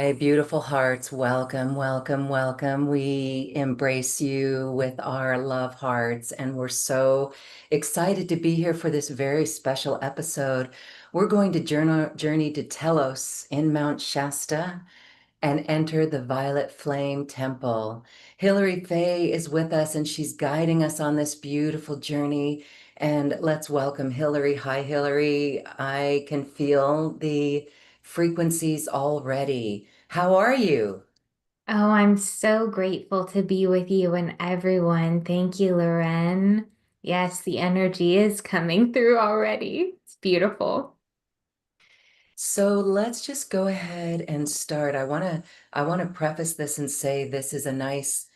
Hi, beautiful hearts. Welcome, welcome, welcome. We embrace you with our love hearts, and we're so excited to be here for this very special episode. We're going to journey to Telos in Mount Shasta and enter the Violet Flame Temple. Hilary Faye is with us, and she's guiding us on this beautiful journey. And let's welcome Hilary. Hi, Hilary. I can feel the frequencies already. How are you? Oh, I'm so grateful to be with you and everyone. Thank you, Loren. Yes, the energy is coming through already. It's beautiful. So let's just go ahead and start. I want to preface this and say this is a nice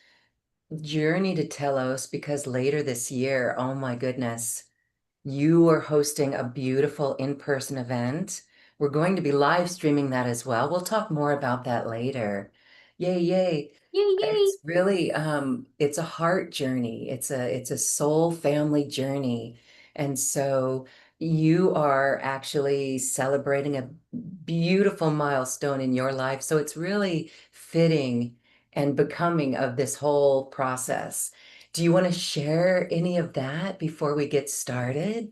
journey to Telos because later this year, oh my goodness, you are hosting a beautiful in-person event. We're going to be live streaming that as well. We'll talk more about that later. Yay, yay. Yay, yay. It's really it's a heart journey. It's a soul family journey. And so you are actually celebrating a beautiful milestone in your life. So it's really fitting and becoming of this whole process. Do you want to share any of that before we get started?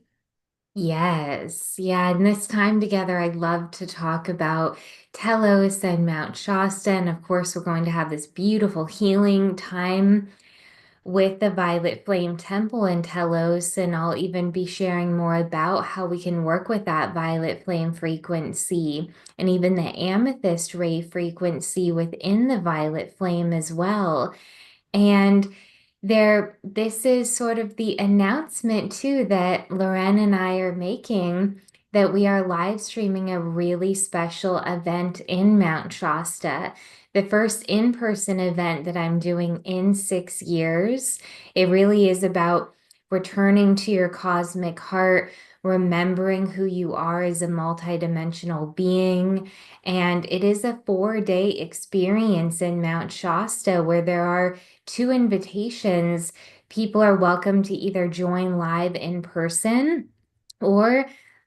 Yes. Yeah, and this time together, I'd love to talk about Telos and Mount Shasta. And of course, we're going to have this beautiful healing time with the Violet Flame Temple in Telos, and I'll even be sharing more about how we can work with that violet flame frequency and even the amethyst ray frequency within the violet flame as well. And this is sort of the announcement too that Loren and I are making that we are live streaming a really special event in Mount Shasta, the first in-person event that I'm doing in 6 years. It really is about returning to your cosmic heart, remembering who you are as a multidimensional being. And it is a 4-day experience in Mount Shasta where there are two invitations. People are welcome to either join live in person, or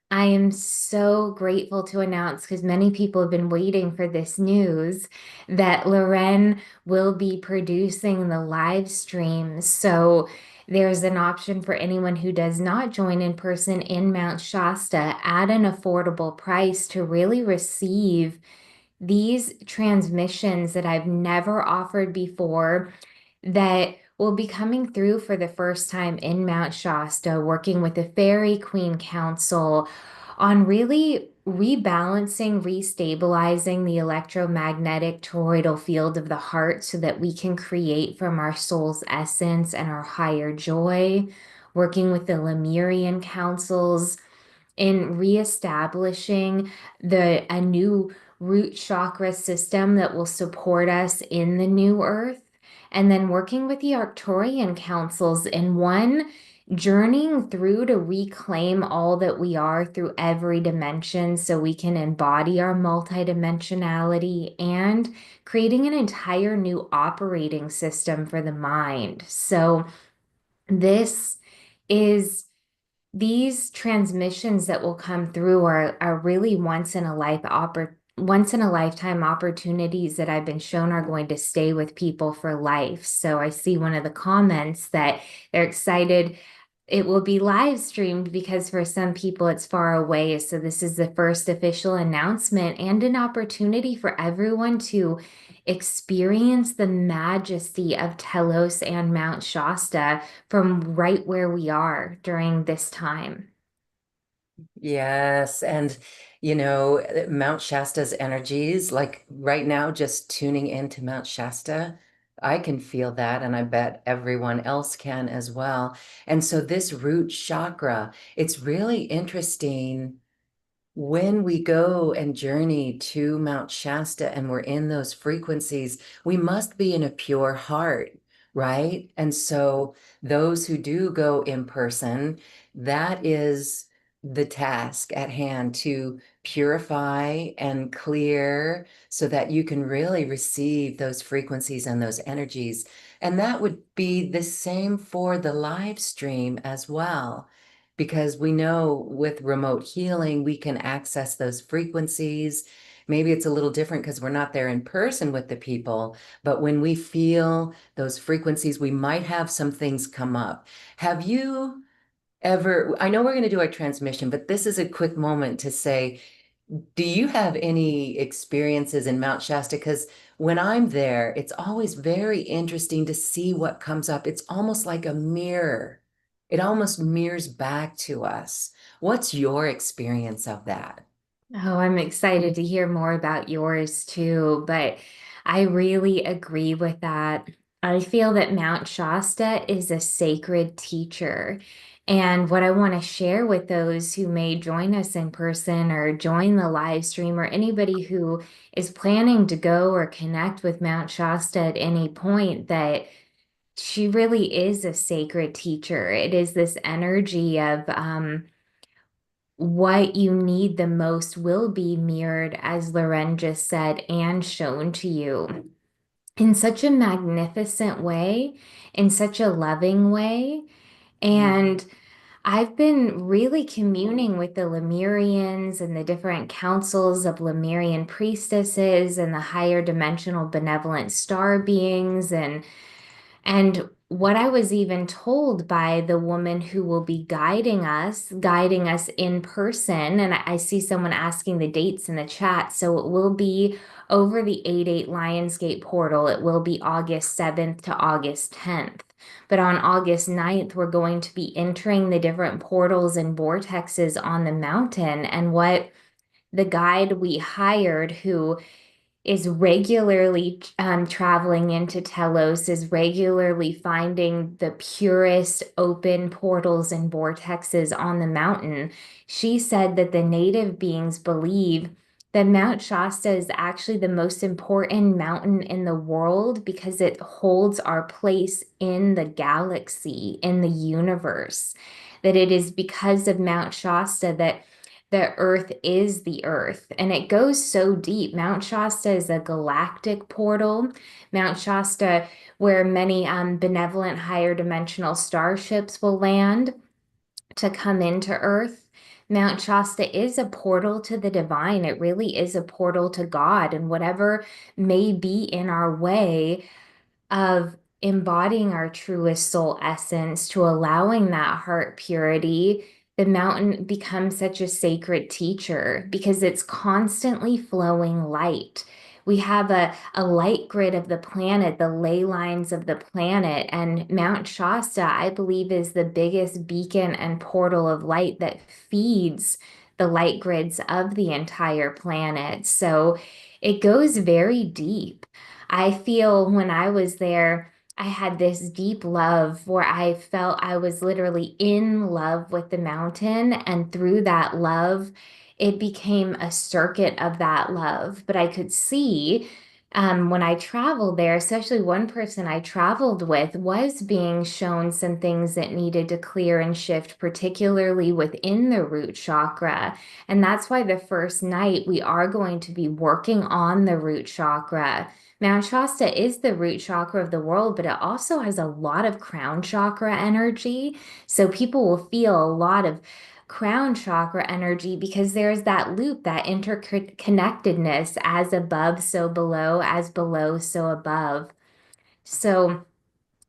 I am so grateful to announce, because many people have been waiting for this news, that Loren will be producing the live stream. So there's an option for anyone who does not join in person in Mount Shasta at an affordable price to really receive these transmissions that I've never offered before, that will be coming through for the first time in Mount Shasta, working with the Fairy Queen Council on really rebalancing, restabilizing the electromagnetic toroidal field of the heart so that we can create from our soul's essence and our higher joy, working with the Lemurian councils in reestablishing the a new root chakra system that will support us in the new earth, and then working with the Arcturian councils in one, journeying through to reclaim all that we are through every dimension so we can embody our multidimensionality, and creating an entire new operating system for the mind. So this is these transmissions that will come through are really once in a lifetime opportunities that I've been shown are going to stay with people for life. So I see one of the comments that they're excited it will be live streamed because for some people it's far away. So this is the first official announcement and an opportunity for everyone to experience the majesty of Telos and Mount Shasta from right where we are during this time. Yes, and Mount Shasta's energies, like right now, just tuning into Mount Shasta, I can feel that, and I bet everyone else can as well. And so this root chakra, it's really interesting when we go and journey to Mount Shasta and we're in those frequencies, we must be in a pure heart, right? And so those who do go in person, that is the task at hand to purify and clear so that you can really receive those frequencies and those energies. And that would be the same for the live stream as well because we know with remote healing, we can access those frequencies maybe it's a little different because we're not there in person with the people, but when we feel those frequencies, we might have some things come up. Have you ever, I know we're going to do our transmission, but this is a quick moment to say, do you have any experiences in Mount Shasta? Because when I'm there, it's always very interesting to see what comes up. It's almost like a mirror. It almost mirrors back to us. What's your experience of that? Oh, I'm excited to hear more about yours too, but I really agree with that. I feel that Mount Shasta is a sacred teacher. And what I want to share with those who may join us in person or join the live stream or anybody who is planning to go or connect with Mount Shasta at any point, that she really is a sacred teacher. It is this energy of what you need the most will be mirrored, as Loren just said, and shown to you in such a magnificent way, in such a loving way. Mhm. And I've been really communing with the Lemurians and the different councils of Lemurian priestesses and the higher dimensional benevolent star beings and what I was even told by the woman who will be guiding us in person, and I see someone asking the dates in the chat. So it will be over the 8/8 Lionsgate portal. It will be August 7th to August 10th. But on August 9th, we're going to be entering the different portals and vortexes on the mountain. And what the guide we hired, who is regularly traveling into Telos, is regularly finding the purest open portals and vortexes on the mountain. She said that the native beings believe that Mount Shasta is actually the most important mountain in the world because it holds our place in the galaxy, in the universe. That it is because of Mount Shasta that the earth is the earth, and it goes so deep. Mount Shasta is a galactic portal. Mount Shasta, where many benevolent higher dimensional starships will land to come into earth. Mount Shasta is a portal to the divine. It really is a portal to God, and whatever may be in our way of embodying our truest soul essence, to allowing that heart purity, the mountain becomes such a sacred teacher because it's constantly flowing light. We have a light grid of the planet, the ley lines of the planet, and Mount Shasta, I believe, is the biggest beacon and portal of light that feeds the light grids of the entire planet. So it goes very deep. I feel when I was there, I had this deep love where I felt I was literally in love with the mountain. And through that love, it became a circuit of that love. But I could see when I traveled there, especially one person I traveled with was being shown some things that needed to clear and shift, particularly within the root chakra. And that's why the first night we are going to be working on the root chakra. Mount Shasta is the root chakra of the world, but it also has a lot of crown chakra energy. So people will feel a lot of crown chakra energy because there's that loop, that interconnectedness, as above, so below, as below, so above. So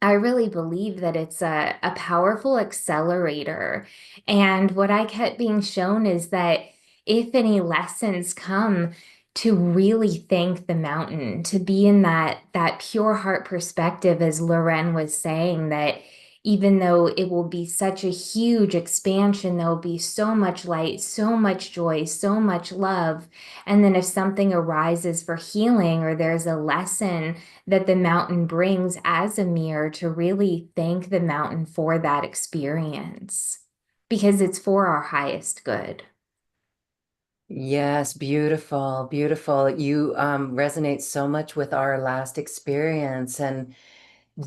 I really believe that it's a powerful accelerator. And what I kept being shown is that if any lessons come, to really thank the mountain, to be in that pure heart perspective, as Loren was saying, that even though it will be such a huge expansion, there will be so much light, so much joy, so much love. And then if something arises for healing or there's a lesson that the mountain brings as a mirror, to really thank the mountain for that experience because it's for our highest good. Yes, beautiful, beautiful. You resonate so much with our last experience. And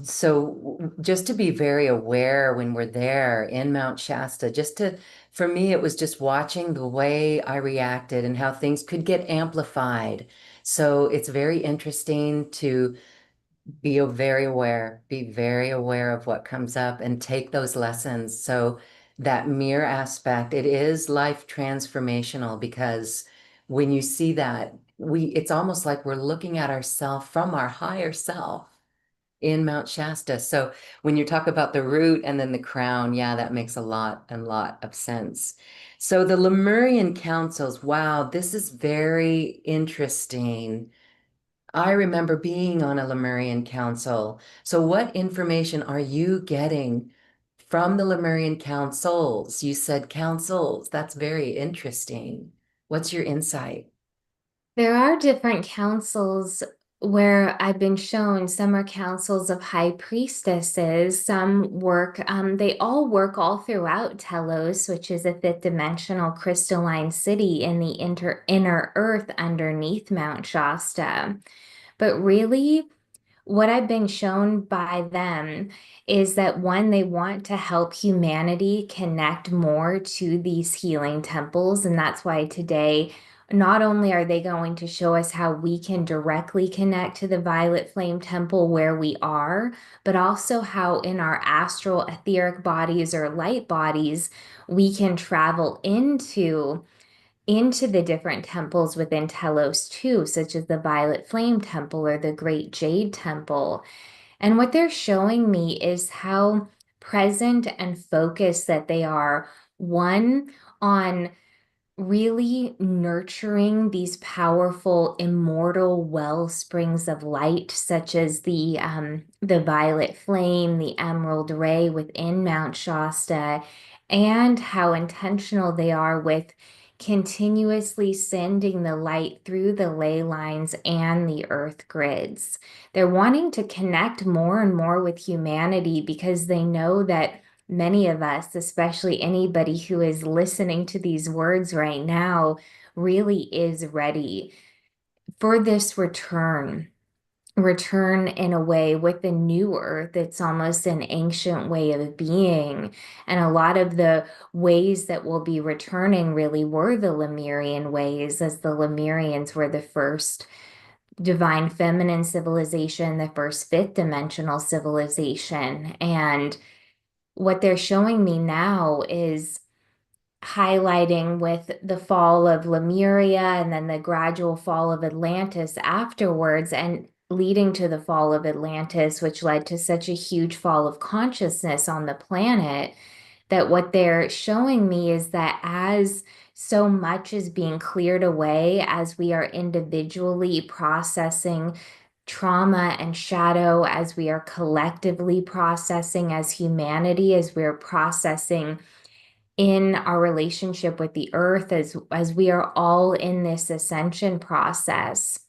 so just to be very aware when we're there in Mount Shasta, for me, it was just watching the way I reacted and how things could get amplified. So it's very interesting to be very aware of what comes up and take those lessons. So that mirror aspect, it is life transformational because when you see that, it's almost like we're looking at ourselves from our higher self in Mount Shasta. So when you talk about the root and then the crown, yeah, that makes a lot of sense. So the Lemurian councils, wow, this is very interesting. I remember being on a Lemurian council. So what information are you getting from the Lemurian councils? You said councils. That's very interesting. What's your insight? There are different councils where I've been shown. Some are councils of high priestesses. Some work, they all work all throughout Telos, which is a fifth dimensional crystalline city in the inner earth underneath Mount Shasta. But really, what I've been shown by them is that one, they want to help humanity connect more to these healing temples. And that's why today, not only are they going to show us how we can directly connect to the violet flame temple where we are, but also how in our astral etheric bodies or light bodies, we can travel into the different temples within Telos too, such as the Violet Flame Temple or the Great Jade Temple. And what they're showing me is how present and focused that they are, one, on really nurturing these powerful immortal well springs of light, such as the violet flame, the emerald ray within Mount Shasta, and how intentional they are with continuously sending the light through the ley lines and the earth grids. They're wanting to connect more and more with humanity because they know that many of us, especially anybody who is listening to these words right now, really is ready for this return in a way with the new earth. It's almost an ancient way of being. And a lot of the ways that will be returning really were the Lemurian ways, as the Lemurians were the first divine feminine civilization, the first fifth dimensional civilization. And what they're showing me now is highlighting with the fall of Lemuria and then the gradual fall of Atlantis afterwards, and leading to the fall of Atlantis, which led to such a huge fall of consciousness on the planet. That what they're showing me is that as so much is being cleared away, as we are individually processing trauma and shadow, as we are collectively processing as humanity, as we're processing in our relationship with the earth, as we are all in this ascension process,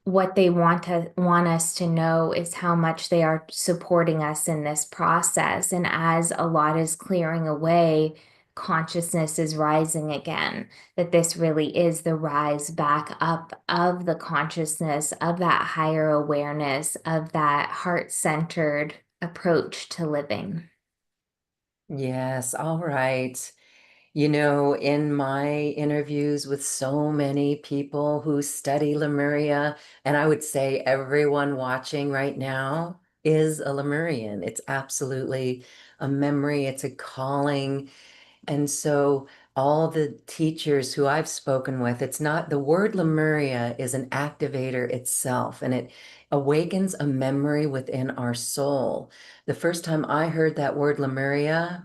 what they want us to know is how much they are supporting us in this process. And as a lot is clearing away, consciousness is rising again, that this really is the rise back up of the consciousness, of that higher awareness, of that heart-centered approach to living. Yes, all right. You know, in my interviews with so many people who study Lemuria, and I would say everyone watching right now is a Lemurian. It's absolutely a memory, it's a calling. And so all the teachers who I've spoken with, it's not the word Lemuria is an activator itself, and it awakens a memory within our soul. The first time I heard that word Lemuria,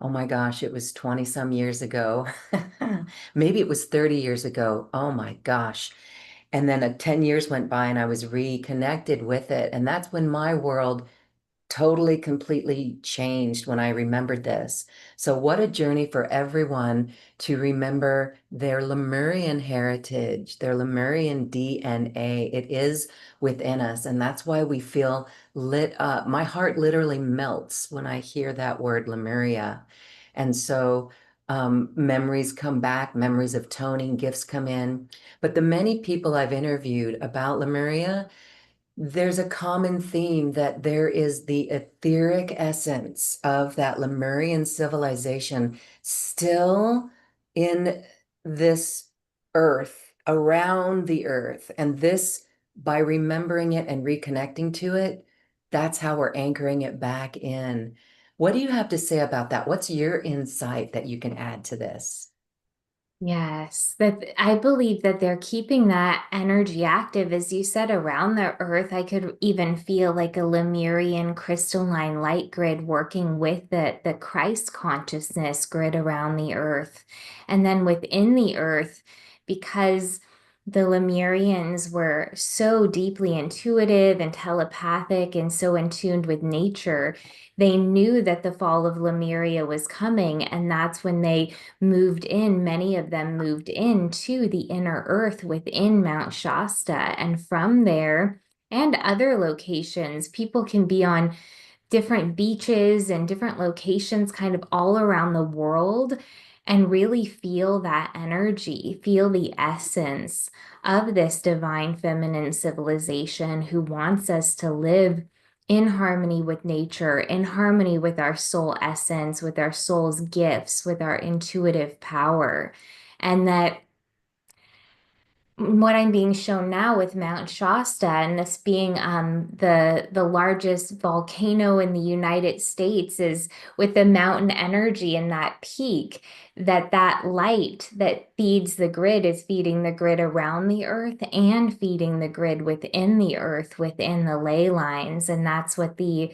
oh my gosh, it was 20 some years ago. Maybe it was 30 years ago. Oh my gosh. And then 10 years went by and I was reconnected with it. And that's when my world totally, completely changed when I remembered this. So, what a journey for everyone to remember their Lemurian heritage, their Lemurian DNA. It is within us. And that's why we feel lit up. My heart literally melts when I hear that word Lemuria. And so, memories come back, memories of toning, gifts come in. But the many people I've interviewed about Lemuria, there's a common theme that there is the etheric essence of that Lemurian civilization still in this earth, around the earth. And this, by remembering it and reconnecting to it, that's how we're anchoring it back in. What do you have to say about that? What's your insight that you can add to this? Yes, that I believe that they're keeping that energy active, as you said, around the earth. I could even feel like a Lemurian crystalline light grid working with the Christ consciousness grid around the earth. And then within the earth, because the Lemurians were so deeply intuitive and telepathic and so in tune with nature, they knew that the fall of Lemuria was coming, and that's when they moved in, many of them moved into the inner earth within Mount Shasta. And from there and other locations, people can be on different beaches and different locations kind of all around the world and really feel that energy, feel the essence of this divine feminine civilization who wants us to live in harmony with nature, in harmony with our soul essence, with our soul's gifts, with our intuitive power. And that what I'm being shown now with Mount Shasta and this being the largest volcano in the United States is with the mountain energy and that peak, that light that feeds the grid is feeding the grid around the earth and feeding the grid within the earth, within the ley lines. And that's what the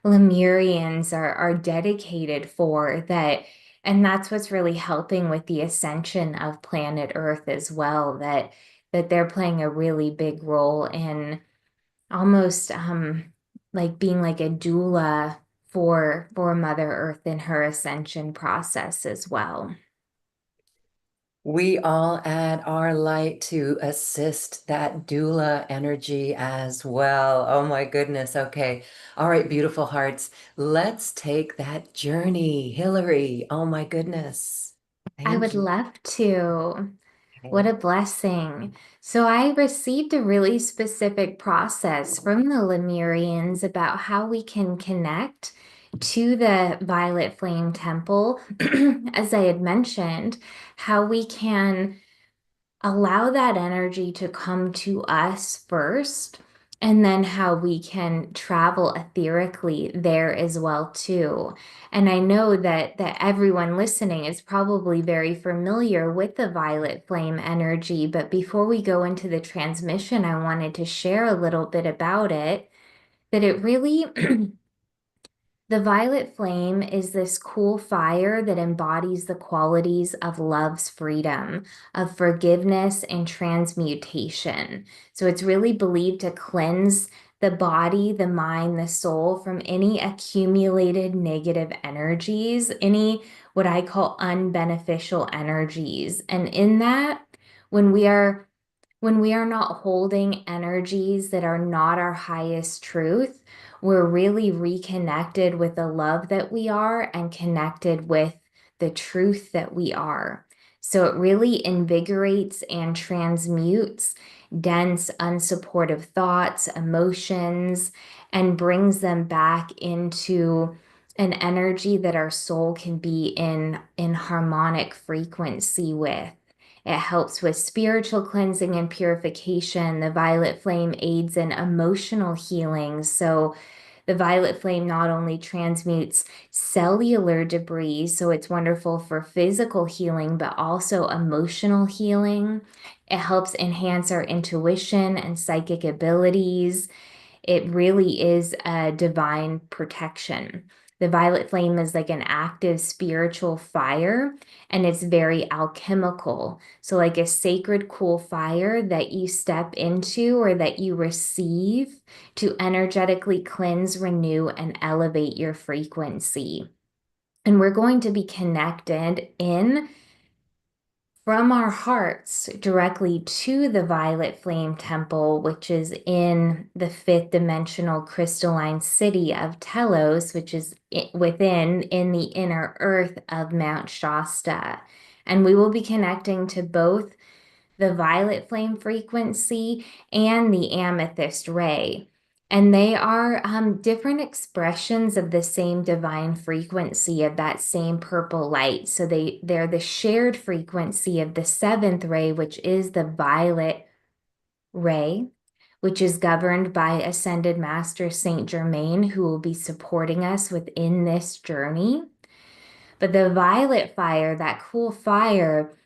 Lemurians are dedicated for, that and that's what's really helping with the ascension of planet Earth as well, that they're playing a really big role in almost like being like a doula for Mother Earth in her ascension process as well. We all add our light to assist that doula energy as well. Oh my goodness. Okay. All right, beautiful hearts. Let's take that journey. Hillary, oh my goodness. I Thank would you. love to. What Okay. a blessing. So I received a really specific process from the Lemurians about how we can connect to the Violet Flame Temple, as I had mentioned, how we can allow that energy to come to us first, and then how we can travel etherically there as well too. And I know that everyone listening is probably very familiar with the violet flame energy, but before we go into the transmission, I wanted to share a little bit about it, that it really the violet flame is this cool fire that embodies the qualities of love's freedom, of forgiveness and transmutation. So it's really believed to cleanse the body, the mind, the soul from any accumulated negative energies, any what I call unbeneficial energies. And in that, when we are when we are not holding energies that are not our highest truth, we're really reconnected with the love that we are and connected with the truth that we are. So it really invigorates and transmutes dense, unsupportive thoughts, emotions, and brings them back into an energy that our soul can be in harmonic frequency with. It helps with spiritual cleansing and purification. The violet flame aids in emotional healing. So, the violet flame not only transmutes cellular debris, so it's wonderful for physical healing, but also emotional healing. It helps enhance our intuition and psychic abilities. It really is a divine protection. The violet flame is like an active spiritual fire, and it's very alchemical. So, like a sacred, cool fire that you step into or that you receive to energetically cleanse, renew, and elevate your frequency. And we're going to be connected in from our hearts directly to the violet flame temple, which is in the fifth dimensional crystalline city of Telos, which is within in the inner earth of Mount Shasta. And we will be connecting to both the violet flame frequency and the amethyst ray. And they are different expressions of the same divine frequency of that same purple light. So they're the shared frequency of the seventh ray, which is the violet ray, which is governed by Ascended Master Saint Germain, who will be supporting us within this journey. But the violet fire, that cool fire,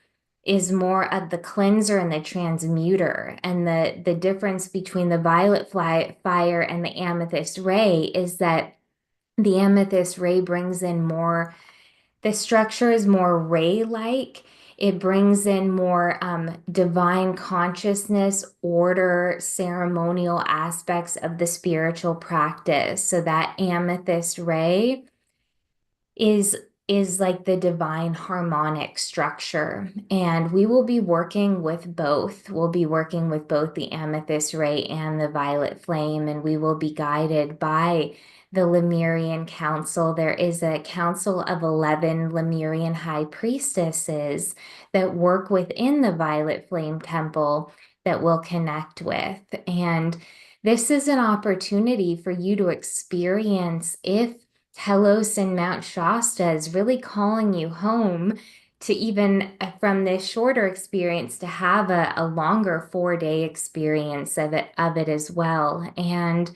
is more of the cleanser and the transmuter. And the difference between the fire and the amethyst ray is that the amethyst ray brings in more, the structure is more ray-like. It brings in more divine consciousness, order, ceremonial aspects of the spiritual practice. So that amethyst ray is is like the divine harmonic structure. And we will be working with both. We'll be working with both the amethyst ray and the violet flame, and we will be guided by the Lemurian council. There is a council of 11 Lemurian high priestesses that work within the violet flame temple that we'll connect with. And this is an opportunity for you to experience if Telos and Mount Shasta is really calling you home, to even from this shorter experience to have a longer 4 day experience of it as well. And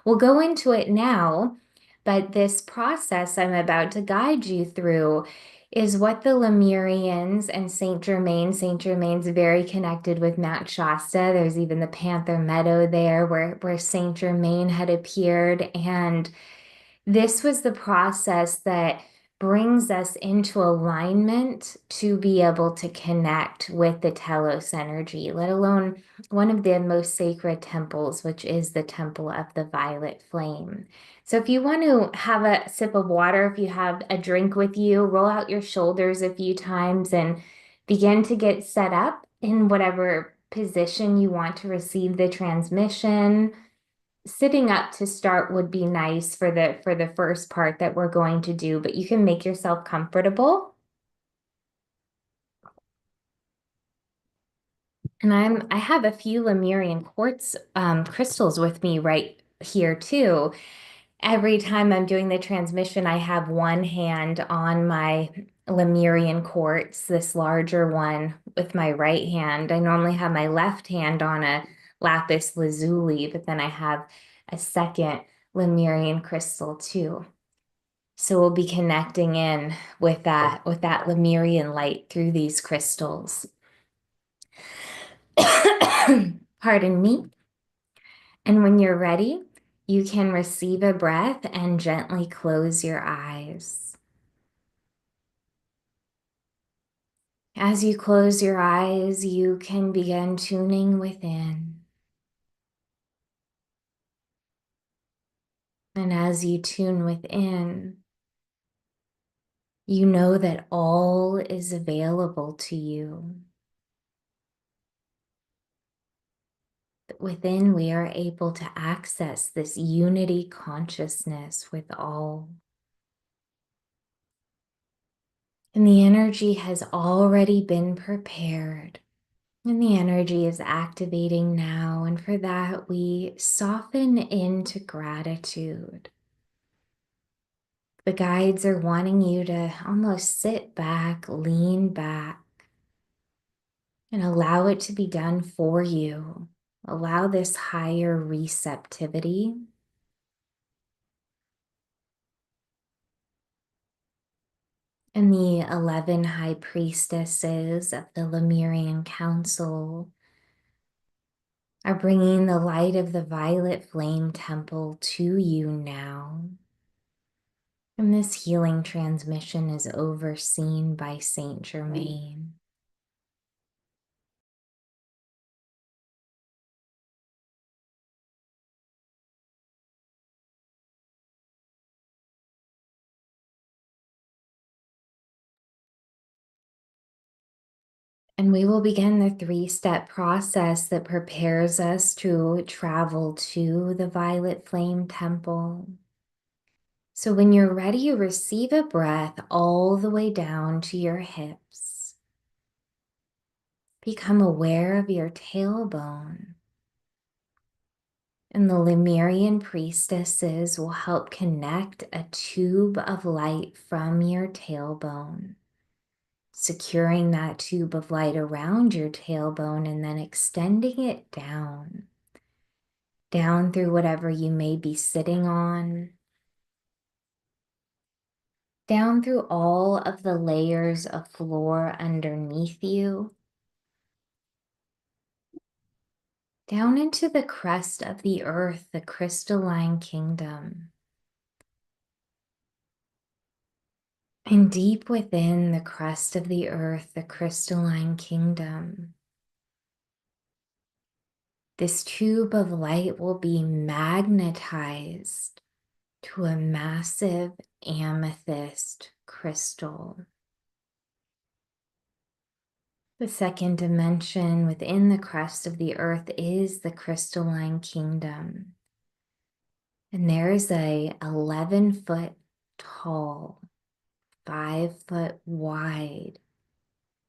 we'll go into it now, but this process I'm about to guide you through is what the Lemurians and Saint Germain's very connected with Mount Shasta. There's even the Panther Meadow there where Saint Germain had appeared. And this was the process that brings us into alignment to be able to connect with the Telos energy, let alone one of the most sacred temples, which is the temple of the violet flame. So if you want to have a sip of water, if you have a drink with you, roll out your shoulders a few times and begin to get set up in whatever position you want to receive the transmission. Sitting up to start would be nice for the first part that we're going to do, but you can make yourself comfortable. And I have a few Lemurian quartz crystals with me right here too. Every time I'm doing the transmission, I have one hand on my Lemurian quartz, this larger one, with my right hand. I normally have my left hand on a lapis lazuli, but then I have a second Lemurian crystal too. So we'll be connecting in with that Lemurian light through these crystals. Pardon me. And when you're ready, you can receive a breath and gently close your eyes. As you close your eyes, you can begin tuning within. And as you tune within, you know that all is available to you. Within, we are able to access this unity consciousness with all. And the energy has already been prepared. And the energy is activating now. And for that, we soften into gratitude. The guides are wanting you to almost sit back, lean back, and allow it to be done for you. Allow this higher receptivity. And the 11 high priestesses of the Lemurian Council are bringing the light of the violet flame temple to you now. And this healing transmission is overseen by Saint Germain. And we will begin the 3-step process that prepares us to travel to the violet flame temple. So when you're ready, receive a breath all the way down to your hips. Become aware of your tailbone. And the Lemurian priestesses will help connect a tube of light from your tailbone, securing that tube of light around your tailbone and then extending it down through whatever you may be sitting on, down through all of the layers of floor underneath you, down into the crust of the earth, the crystalline kingdom. And deep within the crust of the earth, the crystalline kingdom, this tube of light will be magnetized to a massive amethyst crystal. The second dimension within the crust of the earth is the crystalline kingdom. And there is a 11-foot tall, 5-foot wide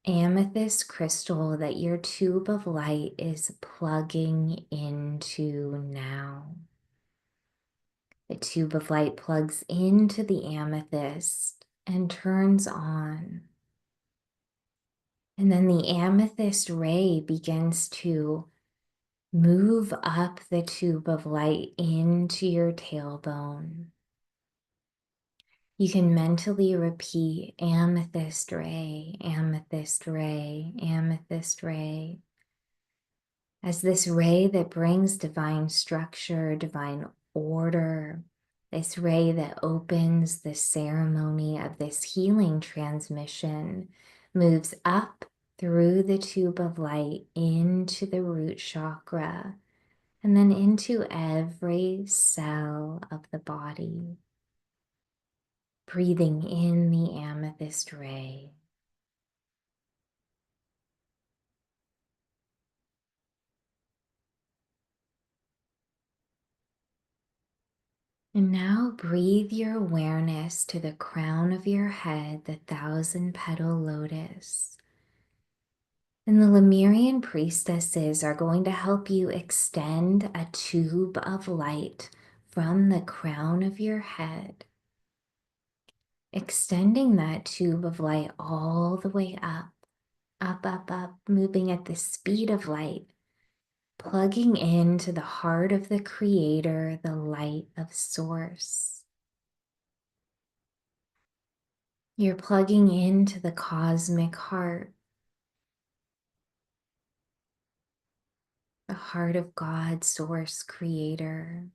amethyst crystal that your tube of light is plugging into now. The tube of light plugs into the amethyst and turns on. And then the amethyst ray begins to move up the tube of light into your tailbone. You can mentally repeat amethyst ray, amethyst ray, amethyst ray, as this ray that brings divine structure, divine order, this ray that opens the ceremony of this healing transmission, moves up through the tube of light into the root chakra and then into every cell of the body. Breathing in the amethyst ray. And now breathe your awareness to the crown of your head, the 1,000-petal lotus. And the Lemurian priestesses are going to help you extend a tube of light from the crown of your head, extending that tube of light all the way up, up, up, up, moving at the speed of light, plugging into the heart of the Creator, the light of Source. You're plugging into the cosmic heart, the heart of God, Source, Creator.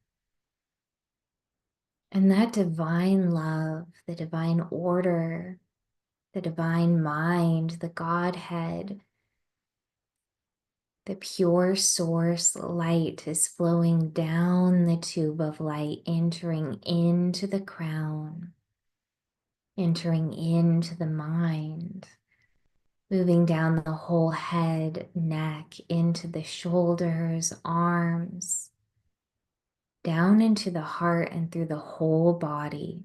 And that divine love, the divine order, the divine mind, the Godhead, the pure source light is flowing down the tube of light, entering into the crown, entering into the mind, moving down the whole head, neck, into the shoulders, arms, down into the heart and through the whole body.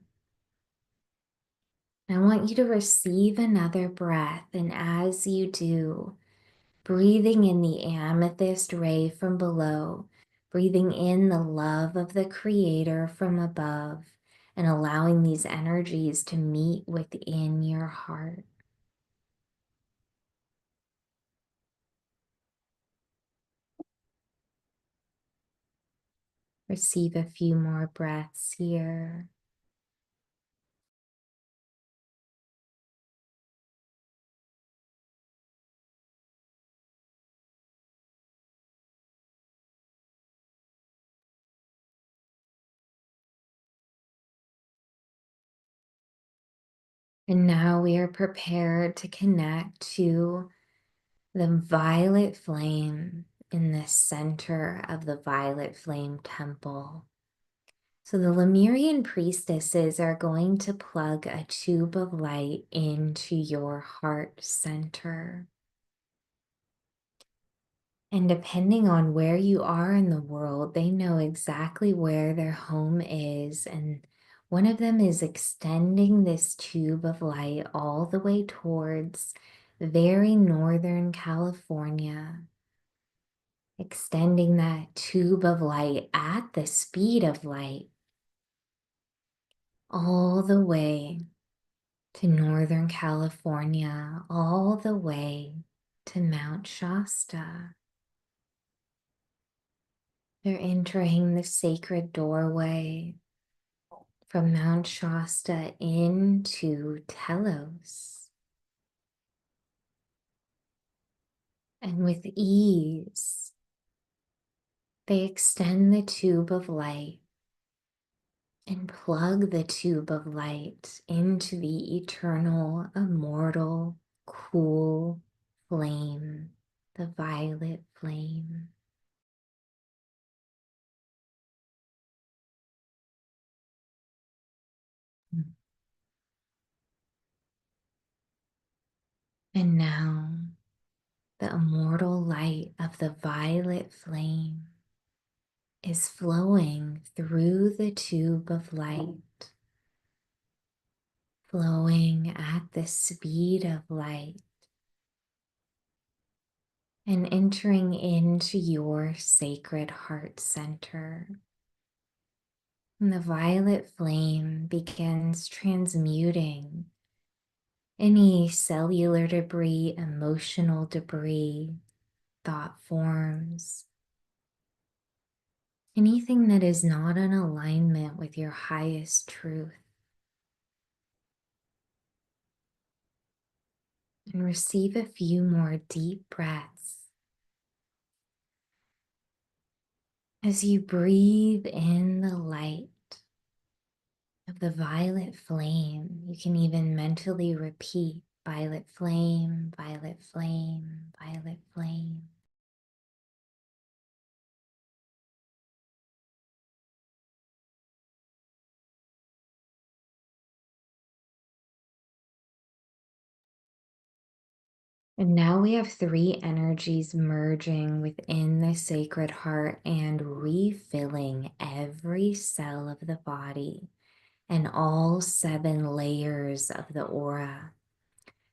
I want you to receive another breath, and as you do, breathing in the amethyst ray from below, breathing in the love of the Creator from above, and allowing these energies to meet within your heart. Receive a few more breaths here. And now we are prepared to connect to the violet flame in the center of the violet flame temple. So the Lemurian priestesses are going to plug a tube of light into your heart center. And depending on where you are in the world, they know exactly where their home is. And one of them is extending this tube of light all the way towards very northern California, extending that tube of light at the speed of light all the way to Northern California, all the way to Mount Shasta. They're entering the sacred doorway from Mount Shasta into Telos. And with ease, They extend the tube of light and plug the tube of light into the eternal, immortal, cool flame, the violet flame. And now the immortal light of the violet flame is flowing through the tube of light, flowing at the speed of light and entering into your sacred heart center. And the violet flame begins transmuting any cellular debris, emotional debris, thought forms, anything that is not in alignment with your highest truth. And receive a few more deep breaths as you breathe in the light of the violet flame. You can even mentally repeat violet flame, violet flame, violet flame. And now we have three energies merging within the sacred heart and refilling every cell of the body and all 7 layers of the aura.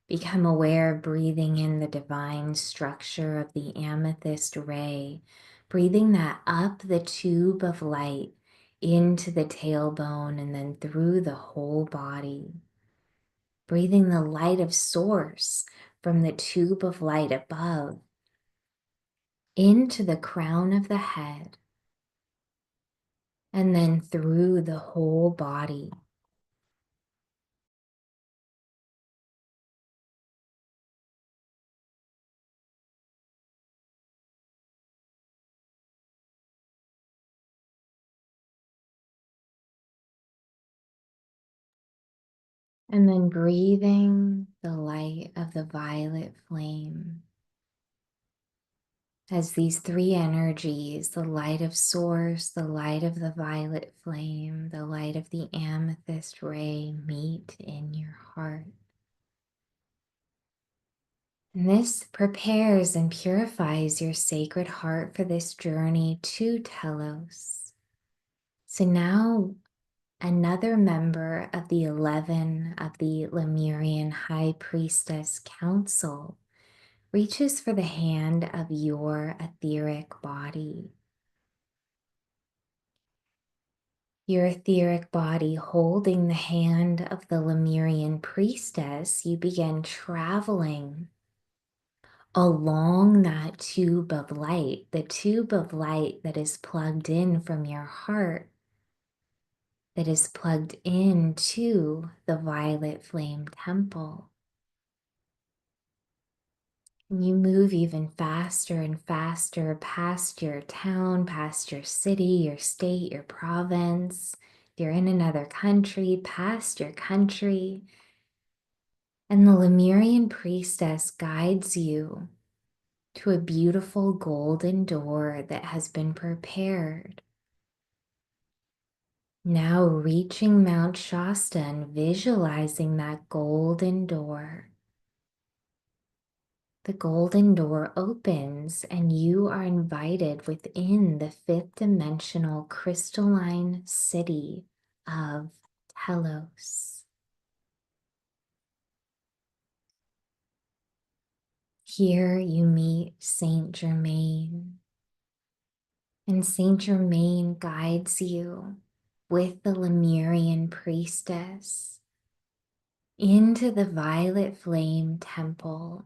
Become aware of breathing in the divine structure of the amethyst ray, breathing that up the tube of light into the tailbone and then through the whole body. Breathing the light of source from the tube of light above into the crown of the head and then through the whole body. And then breathing the light of the violet flame as these three energies, the light of source, the light of the violet flame, the light of the amethyst ray meet in your heart. And this prepares and purifies your sacred heart for this journey to Telos. So now another member of the 11 of the Lemurian High Priestess Council reaches for the hand of your etheric body. Your etheric body holding the hand of the Lemurian priestess, you begin traveling along that tube of light, the tube of light that is plugged in from your heart, that is plugged into the violet flame temple. And you move even faster and faster past your town, past your city, your state, your province. If you're in another country, past your country. And the Lemurian priestess guides you to a beautiful golden door that has been prepared. Now reaching Mount Shasta and visualizing that golden door. The golden door opens and you are invited within the fifth dimensional crystalline city of Telos. Here you meet Saint Germain, and Saint Germain guides you with the Lemurian priestess into the violet flame temple,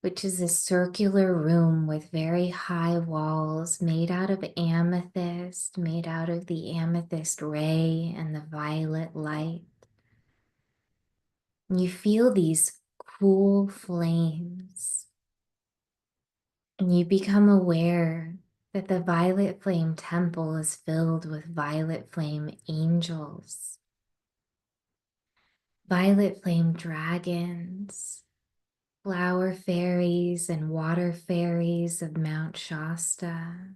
which is a circular room with very high walls made out of amethyst, made out of the amethyst ray and the violet light. And you feel these cool flames, and you become aware that the violet flame temple is filled with violet flame angels, violet flame dragons, flower fairies, and water fairies of Mount Shasta.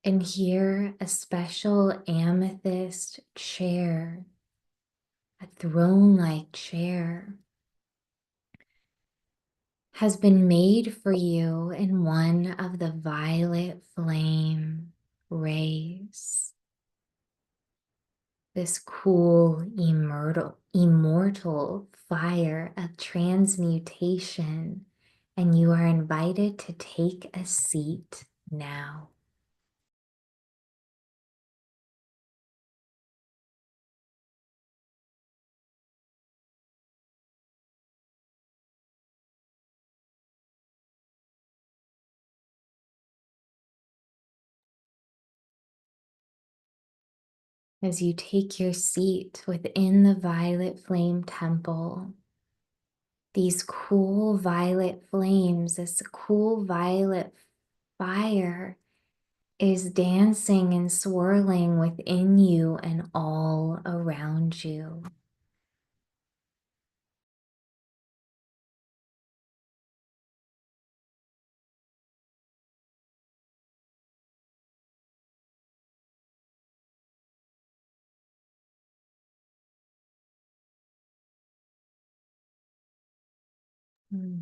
And here, a special amethyst chair, a throne-like chair, has been made for you in one of the violet flame rays. This cool, immortal fire of transmutation, and you are invited to take a seat now. As you take your seat within the violet flame temple, these cool violet flames, this cool violet fire is dancing and swirling within you and all around you. Hmm.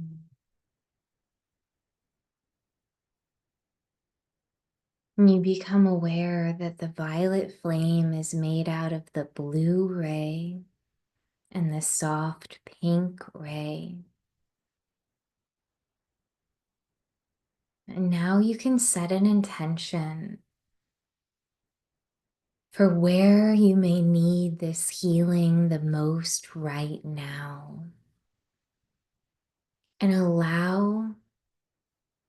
And you become aware that the violet flame is made out of the blue ray and the soft pink ray. And now you can set an intention for where you may need this healing the most right now. And allow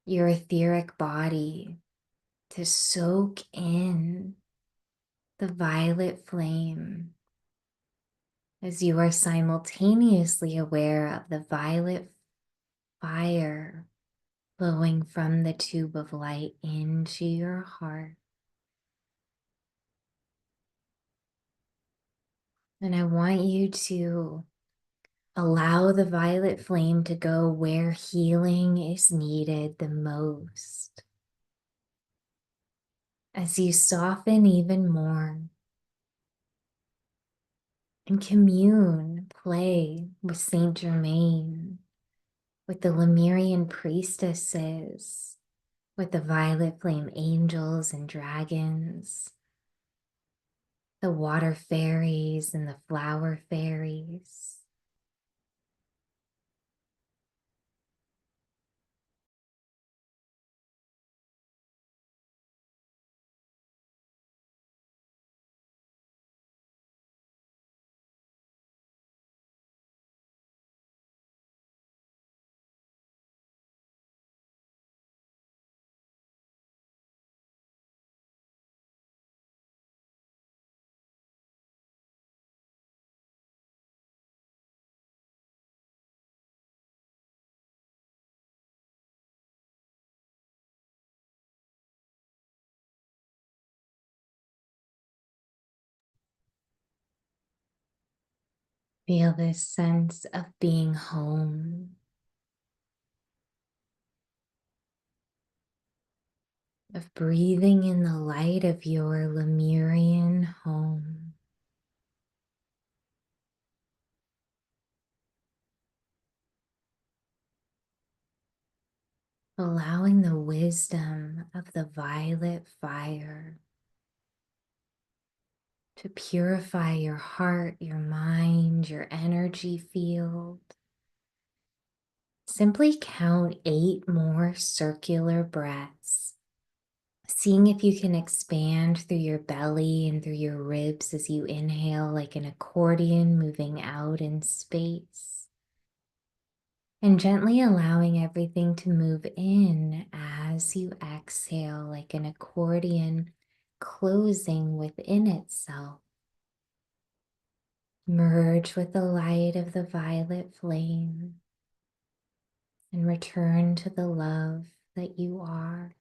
your etheric body to soak in the violet flame as you are simultaneously aware of the violet fire flowing from the tube of light into your heart. And I want you to allow the violet flame to go where healing is needed the most. As you soften even more and commune, play with Saint Germain, with the Lemurian priestesses, with the violet flame angels and dragons, the water fairies and the flower fairies. Feel this sense of being home, of breathing in the light of your Lemurian home. Allowing the wisdom of the violet fire to purify your heart, your mind, your energy field. Simply count 8 more circular breaths, seeing if you can expand through your belly and through your ribs as you inhale like an accordion moving out in space. And gently allowing everything to move in as you exhale like an accordion closing within itself. Merge with the light of the violet flame. and return to the love that you are.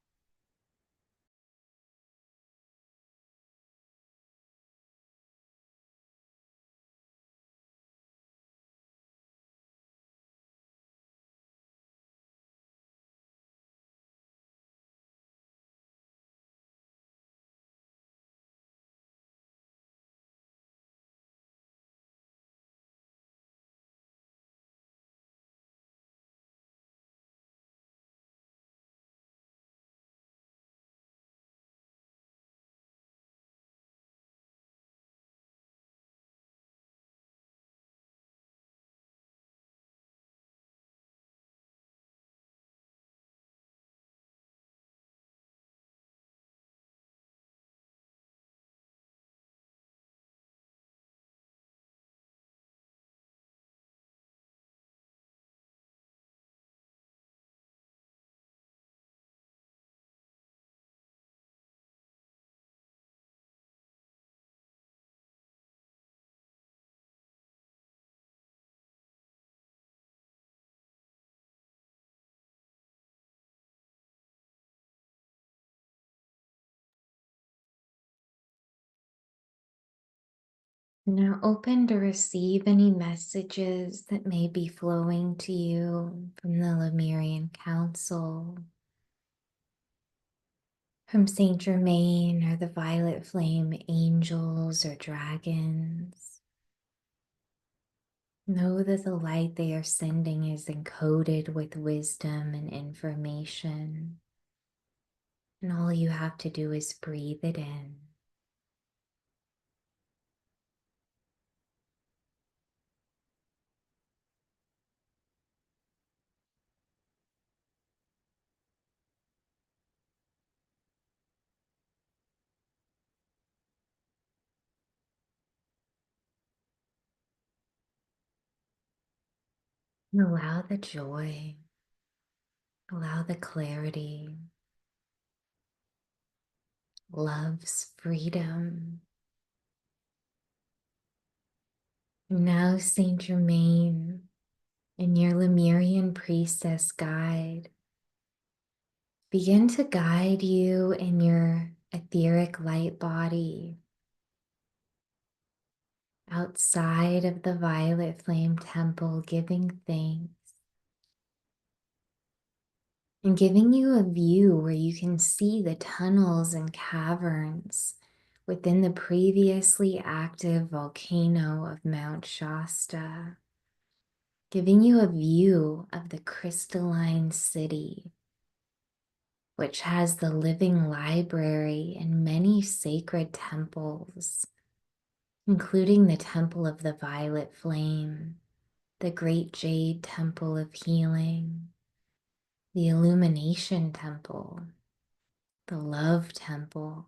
Now open to receive any messages that may be flowing to you from the Lemurian Council, from Saint Germain or the Violet Flame angels or dragons. Know that the light they are sending is encoded with wisdom and information, and all you have to do is breathe it in. And allow the joy, allow the clarity, love's freedom. Now, Saint Germain and your Lemurian priestess guide begin to guide you in your etheric light body outside of the Violet Flame Temple, giving thanks and giving you a view where you can see the tunnels and caverns within the previously active volcano of Mount Shasta, giving you a view of the crystalline city, which has the living library and many sacred temples, including the Temple of the Violet Flame, the Great Jade Temple of Healing, the Illumination Temple, the Love Temple,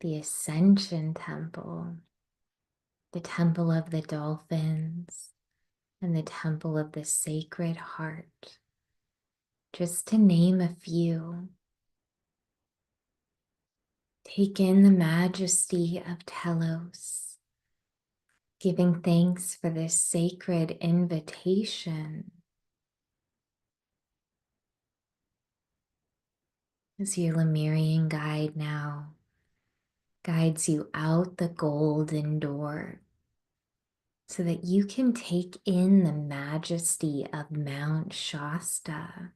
the Ascension Temple, the Temple of the Dolphins, and the Temple of the Sacred Heart, just to name a few. Take in the majesty of Telos, giving thanks for this sacred invitation as your Lemurian guide now guides you out the golden door so that you can take in the majesty of Mount Shasta,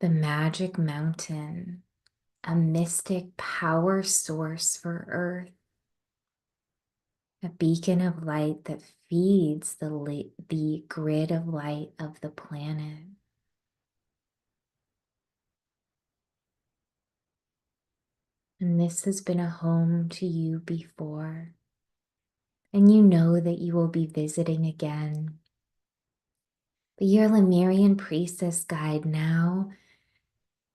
the magic mountain, a mystic power source for Earth, a beacon of light that feeds the grid of light of the planet. And this has been a home to you before, and you know that you will be visiting again. But your Lemurian priestess guide now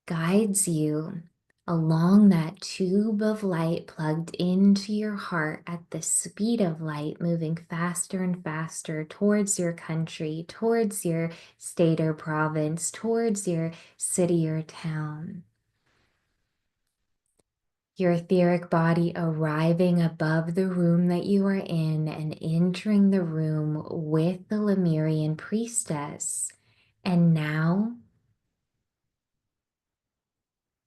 guides you along that tube of light plugged into your heart at the speed of light, moving faster and faster towards your country, towards your state or province, towards your city or town. Your etheric body arriving above the room that you are in and entering the room with the Lemurian priestess. And now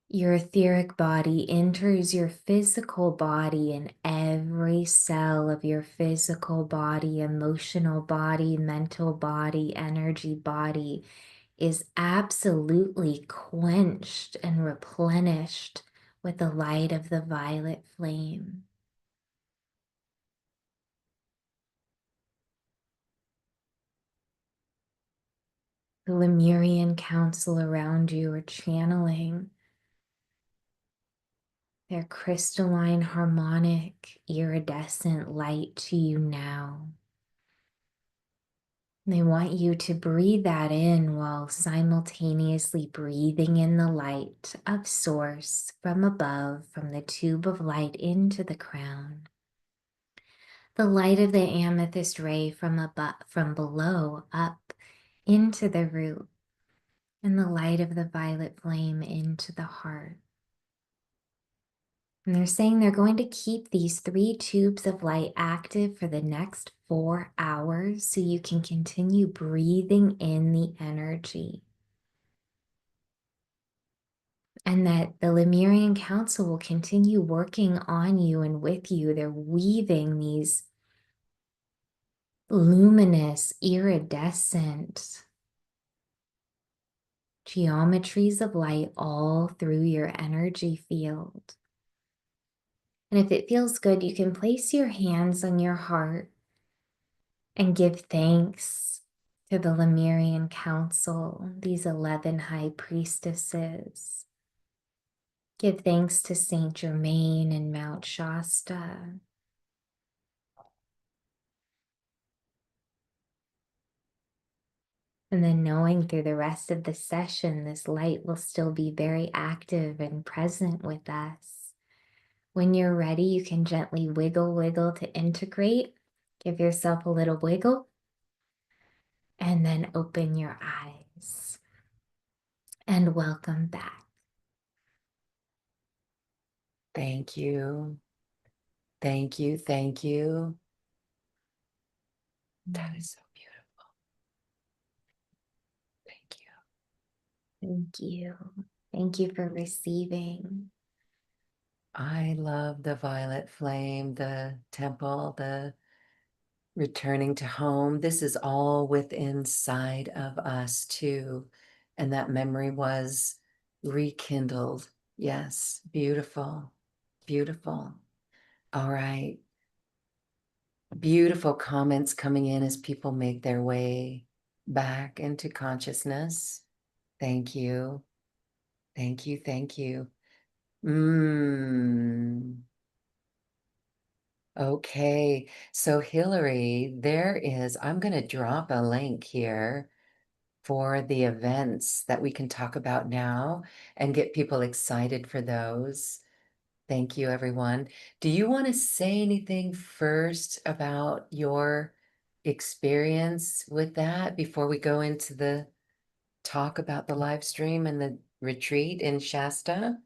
your etheric body enters your physical body, and every cell of your physical body, emotional body, mental body, energy body is absolutely quenched and replenished with the light of the violet flame. The Lemurian council around you are channeling their crystalline, harmonic, iridescent light to you now. They want you to breathe that in while simultaneously breathing in the light of source from above, from the tube of light into the crown. The light of the amethyst ray from above, from below up into the root, and the light of the violet flame into the heart. And they're saying they're going to keep these 3 tubes of light active for the next 4 hours so you can continue breathing in the energy. And that the Lemurian Council will continue working on you and with you. They're weaving these luminous, iridescent geometries of light all through your energy field. And if it feels good, you can place your hands on your heart and give thanks to the Lemurian Council, these 11 high priestesses. Give thanks to Saint Germain and Mount Shasta. And then knowing through the rest of the session, this light will still be very active and present with us. When you're ready, you can gently wiggle, wiggle to integrate. Give yourself a little wiggle and then open your eyes. And welcome back. Thank you. Thank you. Thank you. That is so beautiful. Thank you. Thank you. Thank you for receiving. I love the violet flame, the temple, the returning to home. This is all within inside of us too. And that memory was rekindled. Yes, beautiful, beautiful. All right. Beautiful comments coming in as people make their way back into consciousness. Thank you. Thank you. Thank you. Okay. So Hillary, I'm going to drop a link here for the events that we can talk about now and get people excited for those. Thank you, everyone. Do you want to say anything first about your experience with that before we go into the talk about the live stream and the retreat in Shasta?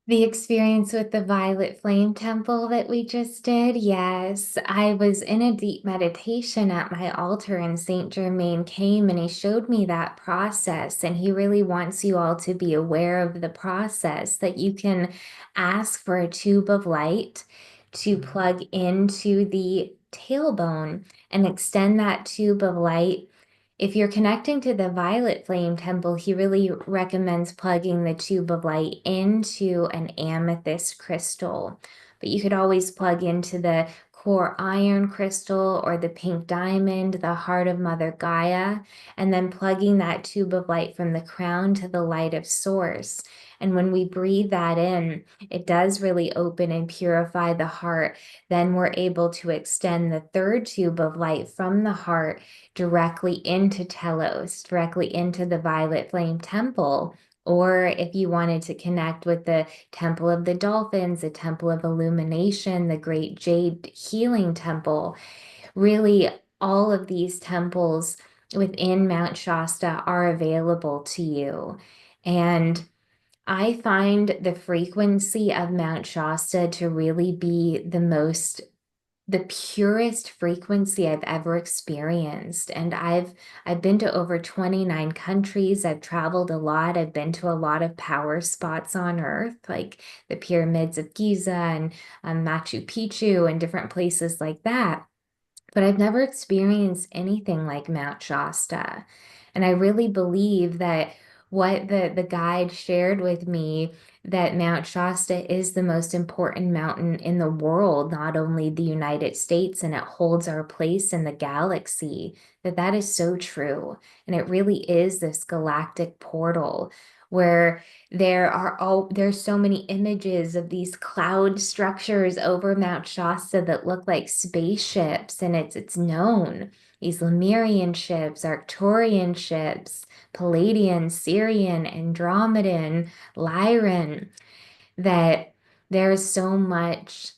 The experience with the Violet Flame Temple that we just did, yes. I was in a deep meditation at my altar, and Saint Germain came and he showed me that process. And he really wants you all to be aware of the process that you can ask for a tube of light to plug into the tailbone and extend that tube of light. If you're connecting to the Violet Flame Temple, he really recommends plugging the tube of light into an amethyst crystal. But you could always plug into the core iron crystal or the pink diamond, the heart of Mother Gaia, and then plugging that tube of light from the crown to the light of source. And when we breathe that in, it does really open and purify the heart. Then we're able to extend the 3rd tube of light from the heart directly into Telos, directly into the Violet Flame Temple. Or if you wanted to connect with the Temple of the Dolphins, the Temple of Illumination, the Great Jade Healing Temple, really all of these temples within Mount Shasta are available to you. And I find the frequency of Mount Shasta to really be the purest frequency I've ever experienced. And I've been to over 29 countries. I've traveled a lot. I've been to a lot of power spots on Earth, like the pyramids of Giza and Machu Picchu and different places like that. But I've never experienced anything like Mount Shasta. And I really believe that what the guide shared with me, that Mount Shasta is the most important mountain in the world, not only the United States, and it holds our place in the galaxy, that is so true. And it really is this galactic portal where there's so many images of these cloud structures over Mount Shasta that look like spaceships, and it's known. These Lemurian ships, Arcturian ships, Palladian, Sirian, Andromedan, Lyran, that there's so much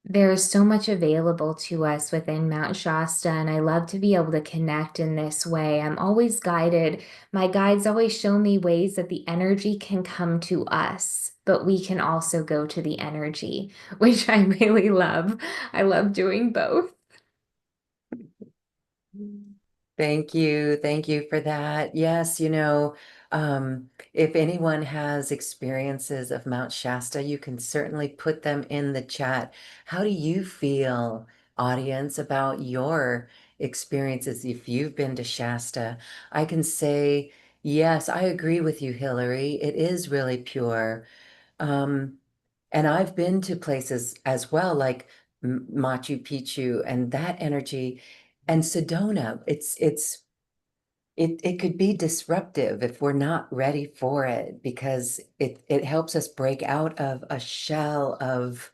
there's so much available to us within Mount Shasta, and I love to be able to connect in this way. I'm always guided. My guides always show me ways that the energy can come to us, but we can also go to the energy, which I really love. I love doing both. Thank you. Thank you for that. Yes, if anyone has experiences of Mount Shasta, you can certainly put them in the chat. How do you feel, audience, about your experiences if you've been to Shasta? I can say, yes, I agree with you, Hillary. It is really pure. Um, and I've been to places as well, like Machu Picchu, and that energy, and Sedona. It could be disruptive if we're not ready for it because it helps us break out of a shell of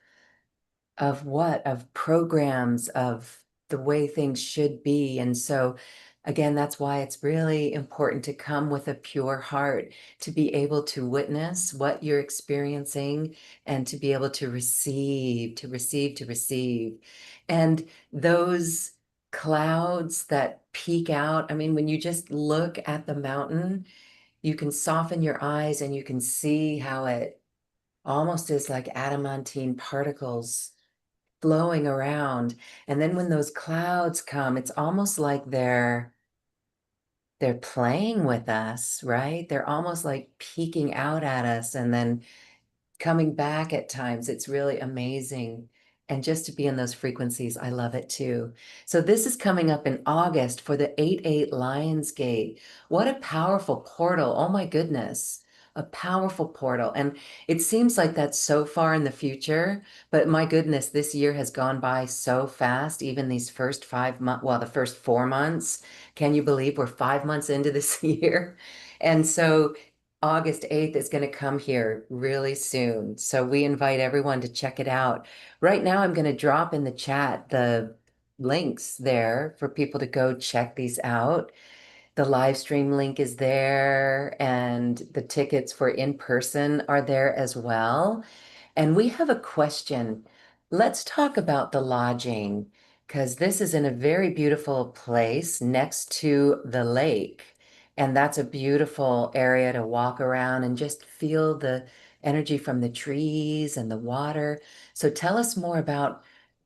what? Of programs, of the way things should be. And so, again, that's why it's really important to come with a pure heart, to be able to witness what you're experiencing and to be able to receive, to receive, to receive. And those clouds that peek out, I mean, when you just look at the mountain, you can soften your eyes and you can see how it almost is like adamantine particles flowing around. And then when those clouds come, it's almost like they're playing with us, right? They're almost like peeking out at us and then coming back at times. It's really amazing. And just to be in those frequencies, I love it too. So this is coming up in August for the 8/8 Lionsgate. What a powerful portal. Oh my goodness. A powerful portal. And it seems like that's so far in the future, but my goodness, this year has gone by so fast, even these first 5 months, well, the first 4 months. Can you believe we're 5 months into this year? And so August 8th is going to come here really soon. So we invite everyone to check it out. Right now, I'm going to drop in the chat the links there for people to go check these out. The live stream link is there, and the tickets for in person are there as well. And we have a question. Let's talk about the lodging because this is in a very beautiful place next to the lake. And that's a beautiful area to walk around and just feel the energy from the trees and the water. So tell us more about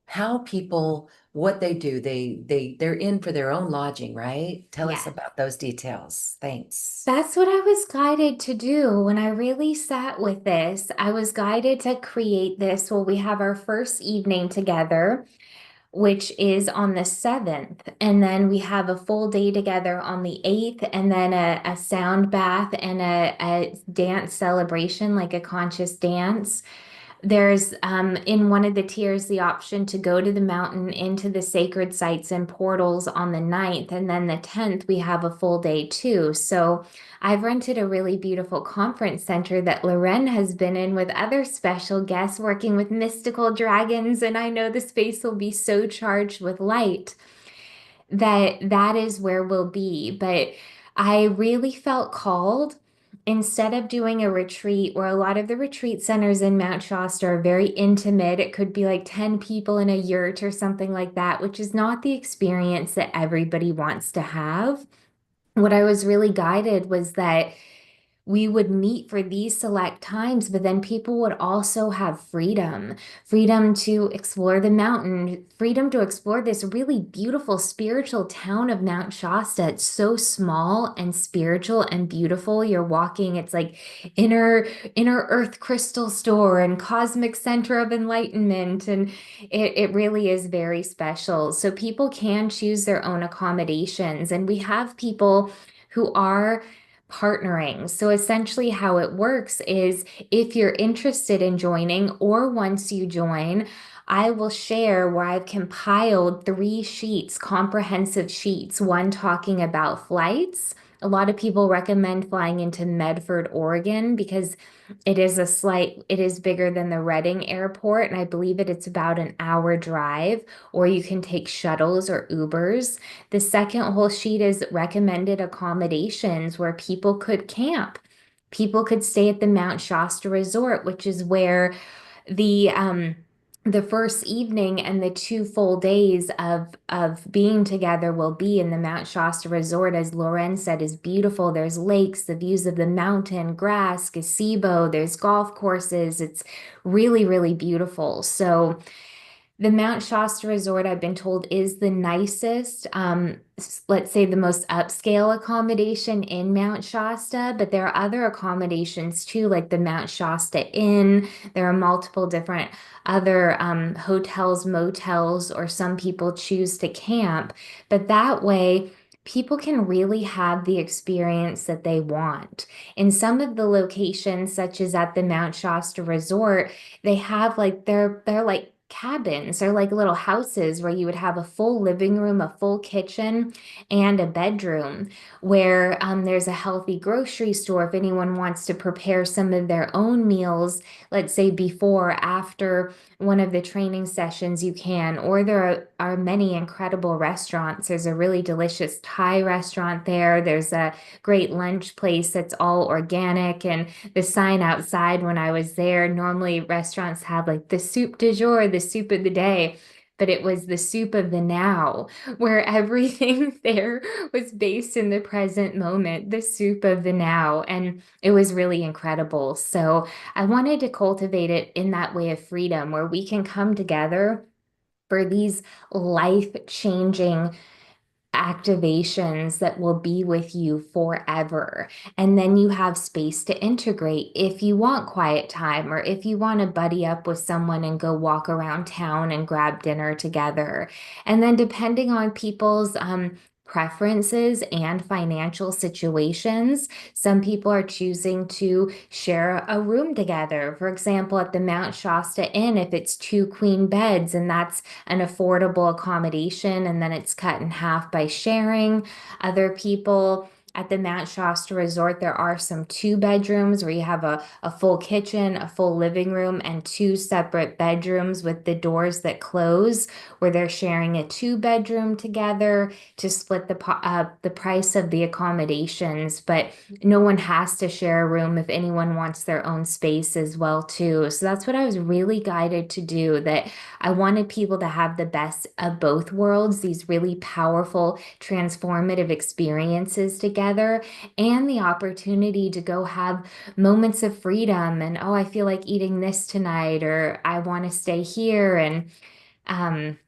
how people, what they do. They're in for their own lodging, right? Tell us Yes. about those details. Thanks. That's what I was guided to do when I really sat with this. I was guided to create this. Well, we have our first evening together, which is on the 7th. And then we have a full day together on the 8th, and then a sound bath and a dance celebration, like a conscious dance. There's in one of the tiers the option to go to the mountain into the sacred sites and portals on the 9th, and then the 10th we have a full day too. So I've rented a really beautiful conference center that Loren has been in with other special guests working with mystical dragons, and I know the space will be so charged with light that is where we'll be. But I really felt called, instead of doing a retreat where a lot of the retreat centers in Mount Shasta are very intimate, it could be like 10 people in a yurt or something like that, which is not the experience that everybody wants to have. What I was really guided was that we would meet for these select times, but then people would also have freedom to explore the mountain, freedom to explore this really beautiful spiritual town of Mount Shasta. It's so small and spiritual and beautiful. You're walking, it's like inner earth crystal store and cosmic center of enlightenment. And it really is very special. So people can choose their own accommodations. And we have people who are partnering. So essentially, how it works is if you're interested in joining, or once you join, I will share where I've compiled 3 sheets, comprehensive sheets, one talking about flights. A lot of people recommend flying into Medford, Oregon, because it is bigger than the Reading airport, and I believe it's about an hour drive, or you can take shuttles or Ubers. The second whole sheet is recommended accommodations where people could camp. People could stay at the Mount Shasta Resort, which is where the um the first evening and the 2 full days of being together will be in the Mount Shasta Resort. As Lauren said, is beautiful. There's lakes, the views of the mountain, grass, gazebo, there's golf courses. It's really, really beautiful. So the Mount Shasta Resort, I've been told, is the nicest, let's say the most upscale accommodation in Mount Shasta, but there are other accommodations too, like the Mount Shasta Inn. There are multiple different other hotels, motels, or some people choose to camp. But that way, people can really have the experience that they want. In some of the locations, such as at the Mount Shasta Resort, they have like they're like cabins or like little houses where you would have a full living room, a full kitchen, and a bedroom where there's a healthy grocery store if anyone wants to prepare some of their own meals, let's say before or after one of the training sessions, you can. Or are many incredible restaurants. There's a really delicious Thai restaurant there. There's a great lunch place that's all organic, and the sign outside when I was there, normally restaurants have like the soup du jour, the soup of the day, but it was the soup of the now, where everything there was based in the present moment, the soup of the now. And it was really incredible. So I wanted to cultivate it in that way of freedom where we can come together for these life-changing activations that will be with you forever. And then you have space to integrate if you want quiet time, or if you want to buddy up with someone and go walk around town and grab dinner together. And then depending on people's preferences and financial situations, some people are choosing to share a room together. For example, at the Mount Shasta Inn, if it's 2 queen beds, and that's an affordable accommodation, and then it's cut in half by sharing. Other people at the Mount Shasta Resort, there are some 2 bedrooms where you have a full kitchen, a full living room, and 2 separate bedrooms with the doors that close, where they're sharing a 2 bedroom together to split the price of the accommodations. But no one has to share a room if anyone wants their own space as well too. So that's what I was really guided to do, that I wanted people to have the best of both worlds, these really powerful, transformative experiences together, and the opportunity to go have moments of freedom and, oh, I feel like eating this tonight, or I want to stay here. And um,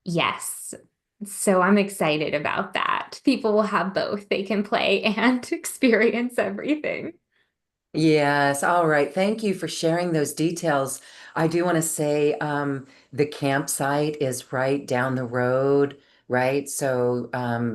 yes. So I'm excited about that. People will have both. They can play and experience everything. Yes, all right. Thank you for sharing those details. I do want to say the campsite is right down the road, right? So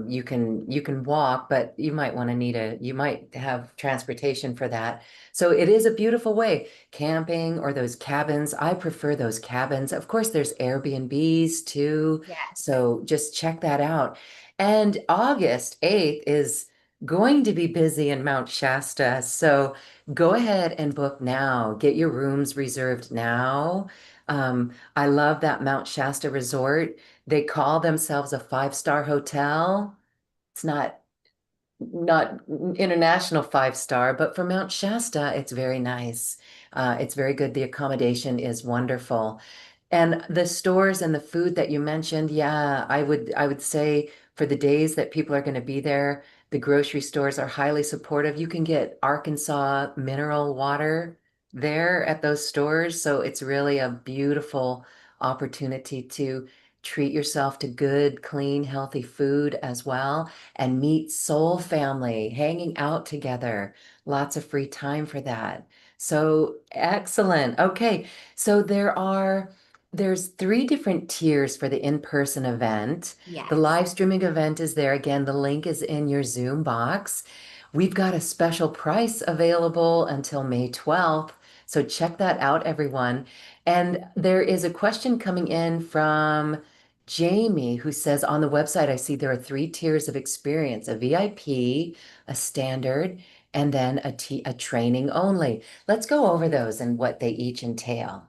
you can walk, but you might want to you might have transportation for that. So it is a beautiful way. Camping or those cabins. I prefer those cabins. Of course, there's Airbnbs too. Yes. So just check that out. And August 8th is going to be busy in Mount Shasta. So go ahead and book now. Get your rooms reserved now. I love that Mount Shasta Resort. They call themselves a five-star hotel. It's not international five-star, but for Mount Shasta, it's very nice. It's very good. The accommodation is wonderful. And the stores and the food that you mentioned, yeah, I would say for the days that people are going to be there, The grocery stores are highly supportive. You can get Arkansas mineral water there at those stores. So it's really a beautiful opportunity to treat yourself to good, clean, healthy food as well and meet soul family, hanging out together. Lots of free time for that. So excellent. Okay. So there's three different tiers for the in-person event. The Yes. live streaming event is there. Again, the link is in your Zoom box. We've got a special price available until May 12th. So check that out, everyone. And there is a question coming in from Jamie who says on the website, I see there are three tiers of experience, a VIP, a standard, and then a training only. Let's go over those and what they each entail.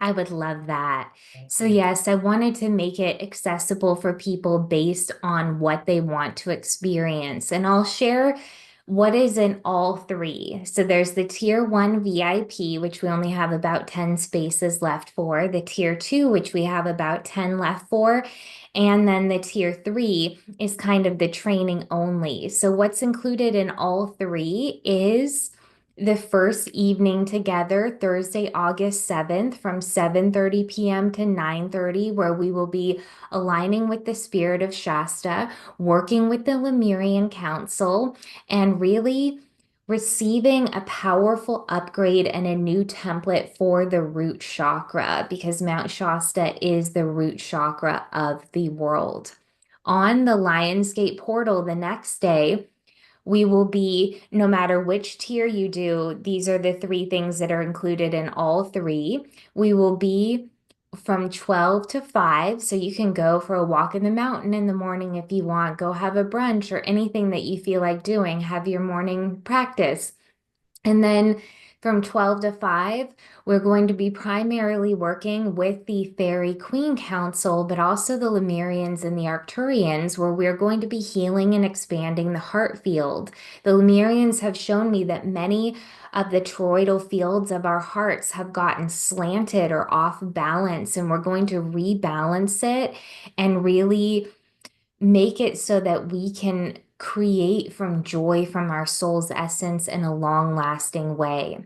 I would love that. So, yes, I wanted to make it accessible for people based on what they want to experience. And I'll share what is in all three. So, there's the tier one VIP, which we only have about 10 spaces left for, the tier two, which we have about 10 left for. And then the tier three is kind of the training only. So, what's included in all three is the first evening together, Thursday, August 7th, from 7:30 p.m. to 9:30, where we will be aligning with the spirit of Shasta, working with the Lemurian Council, and really receiving a powerful upgrade and a new template for the root chakra, because Mount Shasta is the root chakra of the world. On the Lionsgate portal the next day, we will be, no matter which tier you do, these are the three things that are included in all three. We will be from 12 to 5, so you can go for a walk in the mountain in the morning if you want, go have a brunch or anything that you feel like doing, have your morning practice. And then from 12 to 5, we're going to be primarily working with the Fairy Queen Council, but also the Lemurians and the Arcturians, where we're going to be healing and expanding the heart field. The Lemurians have shown me that many of the toroidal fields of our hearts have gotten slanted or off balance, and we're going to rebalance it and really make it so that we can create from joy from our soul's essence in a long lasting way.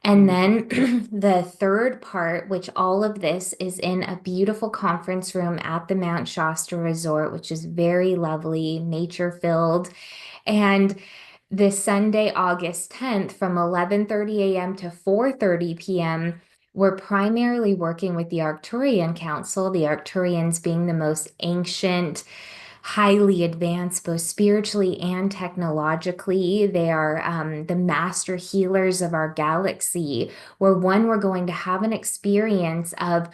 And Mm. then the third part, which all of this is in a beautiful conference room at the Mount Shasta Resort, which is very lovely, nature filled. And this Sunday, August 10th, from 11:30 a.m. to 4:30 p.m., we're primarily working with the Arcturian Council, the Arcturians being the most ancient, highly advanced, both spiritually and technologically. They are the master healers of our galaxy, where one, we're going to have an experience of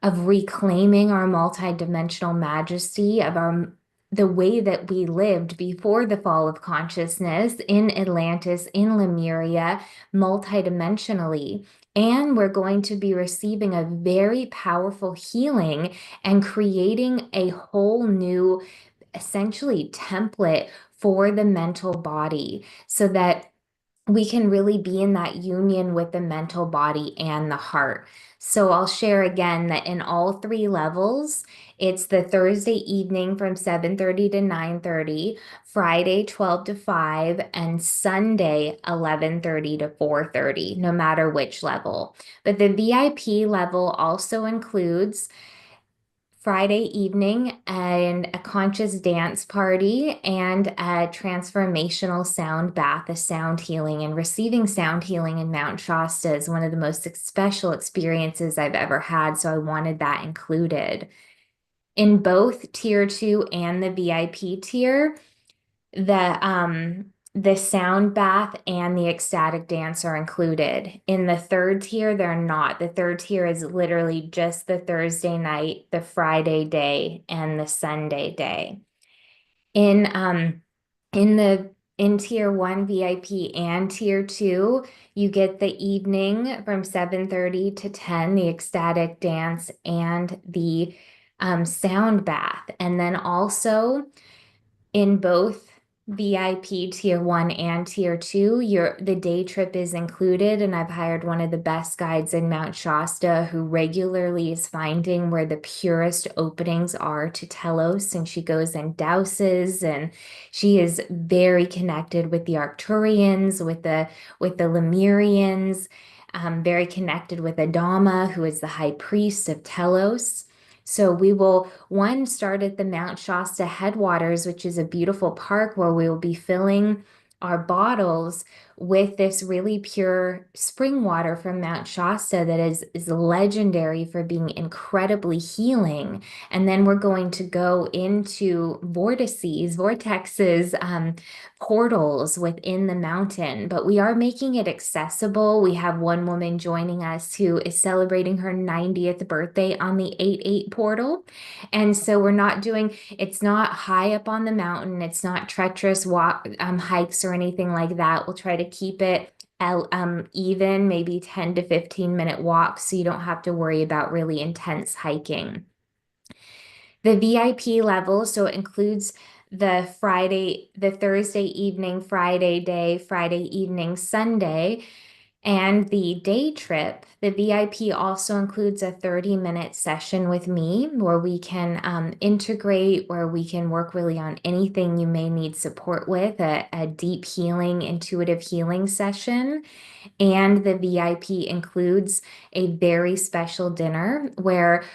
reclaiming our multidimensional majesty of our the way that we lived before the fall of consciousness in Atlantis, in Lemuria, multidimensionally. And we're going to be receiving a very powerful healing and creating a whole new, essentially, template for the mental body so that we can really be in that union with the mental body and the heart. So I'll share again that in all three levels, it's the Thursday evening from 7:30 to 9:30, Friday 12 to 5, and Sunday 11:30 to 4:30, no matter which level. But the VIP level also includes Friday evening and a conscious dance party and a transformational sound bath, a sound healing. And receiving sound healing in Mount Shasta is one of the most special experiences I've ever had. So I wanted that included. In both tier two and the VIP tier, the sound bath and the ecstatic dance are included. In the third tier, they're not. The third tier is literally just the Thursday night, the Friday day, and the Sunday day. In in the in tier one VIP and tier two, you get the evening from 7:30 to 10, the ecstatic dance and the sound bath. And then also in both VIP tier one and tier two, the day trip is included, and I've hired one of the best guides in Mount Shasta who regularly is finding where the purest openings are to Telos, and she goes and douses, and she is very connected with the Arcturians, with the Lemurians, very connected with Adama, who is the high priest of Telos. So we will one start at the Mount Shasta headwaters, which is a beautiful park where we will be filling our bottles with this really pure spring water from Mount Shasta that is legendary for being incredibly healing. And then we're going to go into vortexes, portals within the mountain, but we are making it accessible. We have one woman joining us who is celebrating her 90th birthday on the 8-8 portal. And so we're not doing, it's not high up on the mountain, it's not treacherous hikes or anything like that. We'll try to keep it even, maybe 10 to 15-minute walks, so you don't have to worry about really intense hiking. The VIP level, so it includes the Thursday evening, Friday day, Friday evening, Sunday, and the day trip. The VIP also includes a 30-minute session with me where we can integrate, where we can work really on anything you may need support with, a deep healing, intuitive healing session. And the VIP includes a very special dinner where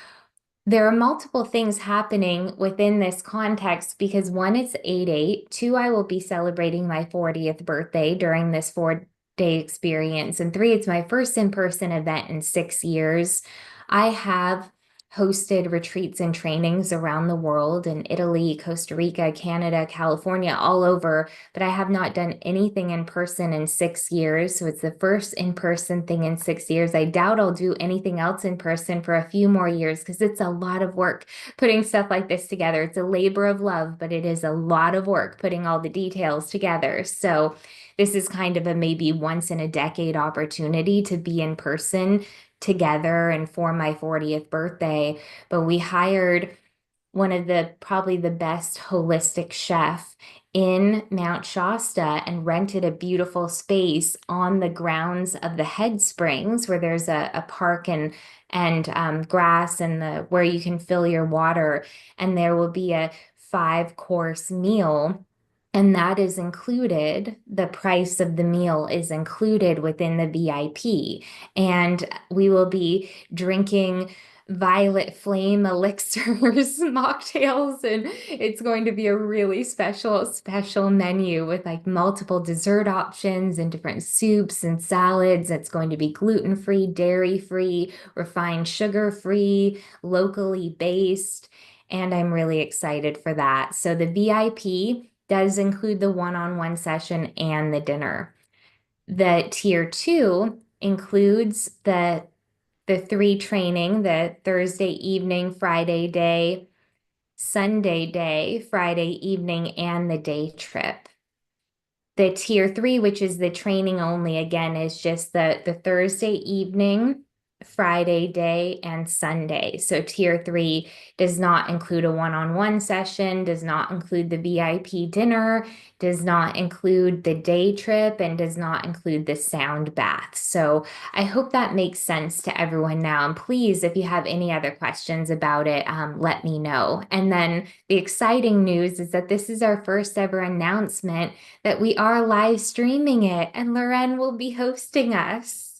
there are multiple things happening within this context because one, it's 8-8. Two, I will be celebrating my 40th birthday during this 4-day experience. And three, it's my first in-person event in 6 years. I have hosted retreats and trainings around the world in Italy, Costa Rica, Canada, California, all over, but I have not done anything in person in 6 years. So it's the first in-person thing in 6 years. I doubt I'll do anything else in person for a few more years because it's a lot of work putting stuff like this together. It's a labor of love, but it is a lot of work putting all the details together. So this is kind of a maybe once in a decade opportunity to be in person together and for my 40th birthday. But we hired one of the probably the best holistic chef in Mount Shasta and rented a beautiful space on the grounds of the Head Springs where there's a park and grass and the where you can fill your water, and there will be a 5-course meal. And that is included, the price of the meal is included within the VIP. And we will be drinking violet flame elixirs, mocktails, and it's going to be a really special menu with like multiple dessert options and different soups and salads. It's going to be gluten-free, dairy-free, refined sugar-free, locally based, and I'm really excited for that. So the VIP does include the one-on-one session and the dinner. The tier two includes the three training, the Thursday evening, Friday day, Sunday day, Friday evening, and the day trip. The tier three, which is the training only, again, is just the Thursday evening, Friday day, and Sunday. So tier three does not include a one-on-one session, does not include the VIP dinner, does not include the day trip, and does not include the sound bath. So I hope that makes sense to everyone now. And please, if you have any other questions about it, let me know. And then the exciting news is that this is our first ever announcement that we are live streaming it, and Loren will be hosting us.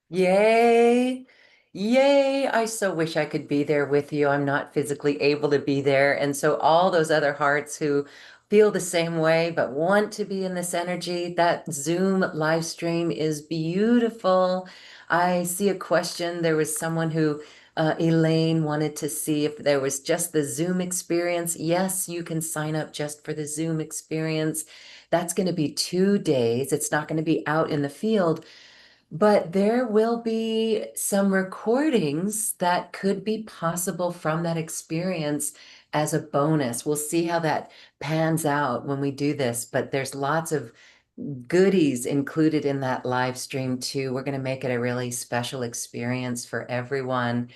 Yay. Yay. I so wish I could be there with you. I'm not physically able to be there. And so all those other hearts who feel the same way but want to be in this energy, that Zoom live stream is beautiful. I see a question. There was someone who Elaine wanted to see if there was just the Zoom experience. Yes, you can sign up just for the Zoom experience. That's going to be 2 days. It's not going to be out in the field. But there will be some recordings that could be possible from that experience as a bonus. We'll see how that pans out when we do this, but there's lots of goodies included in that live stream too. We're going to make it a really special experience for everyone.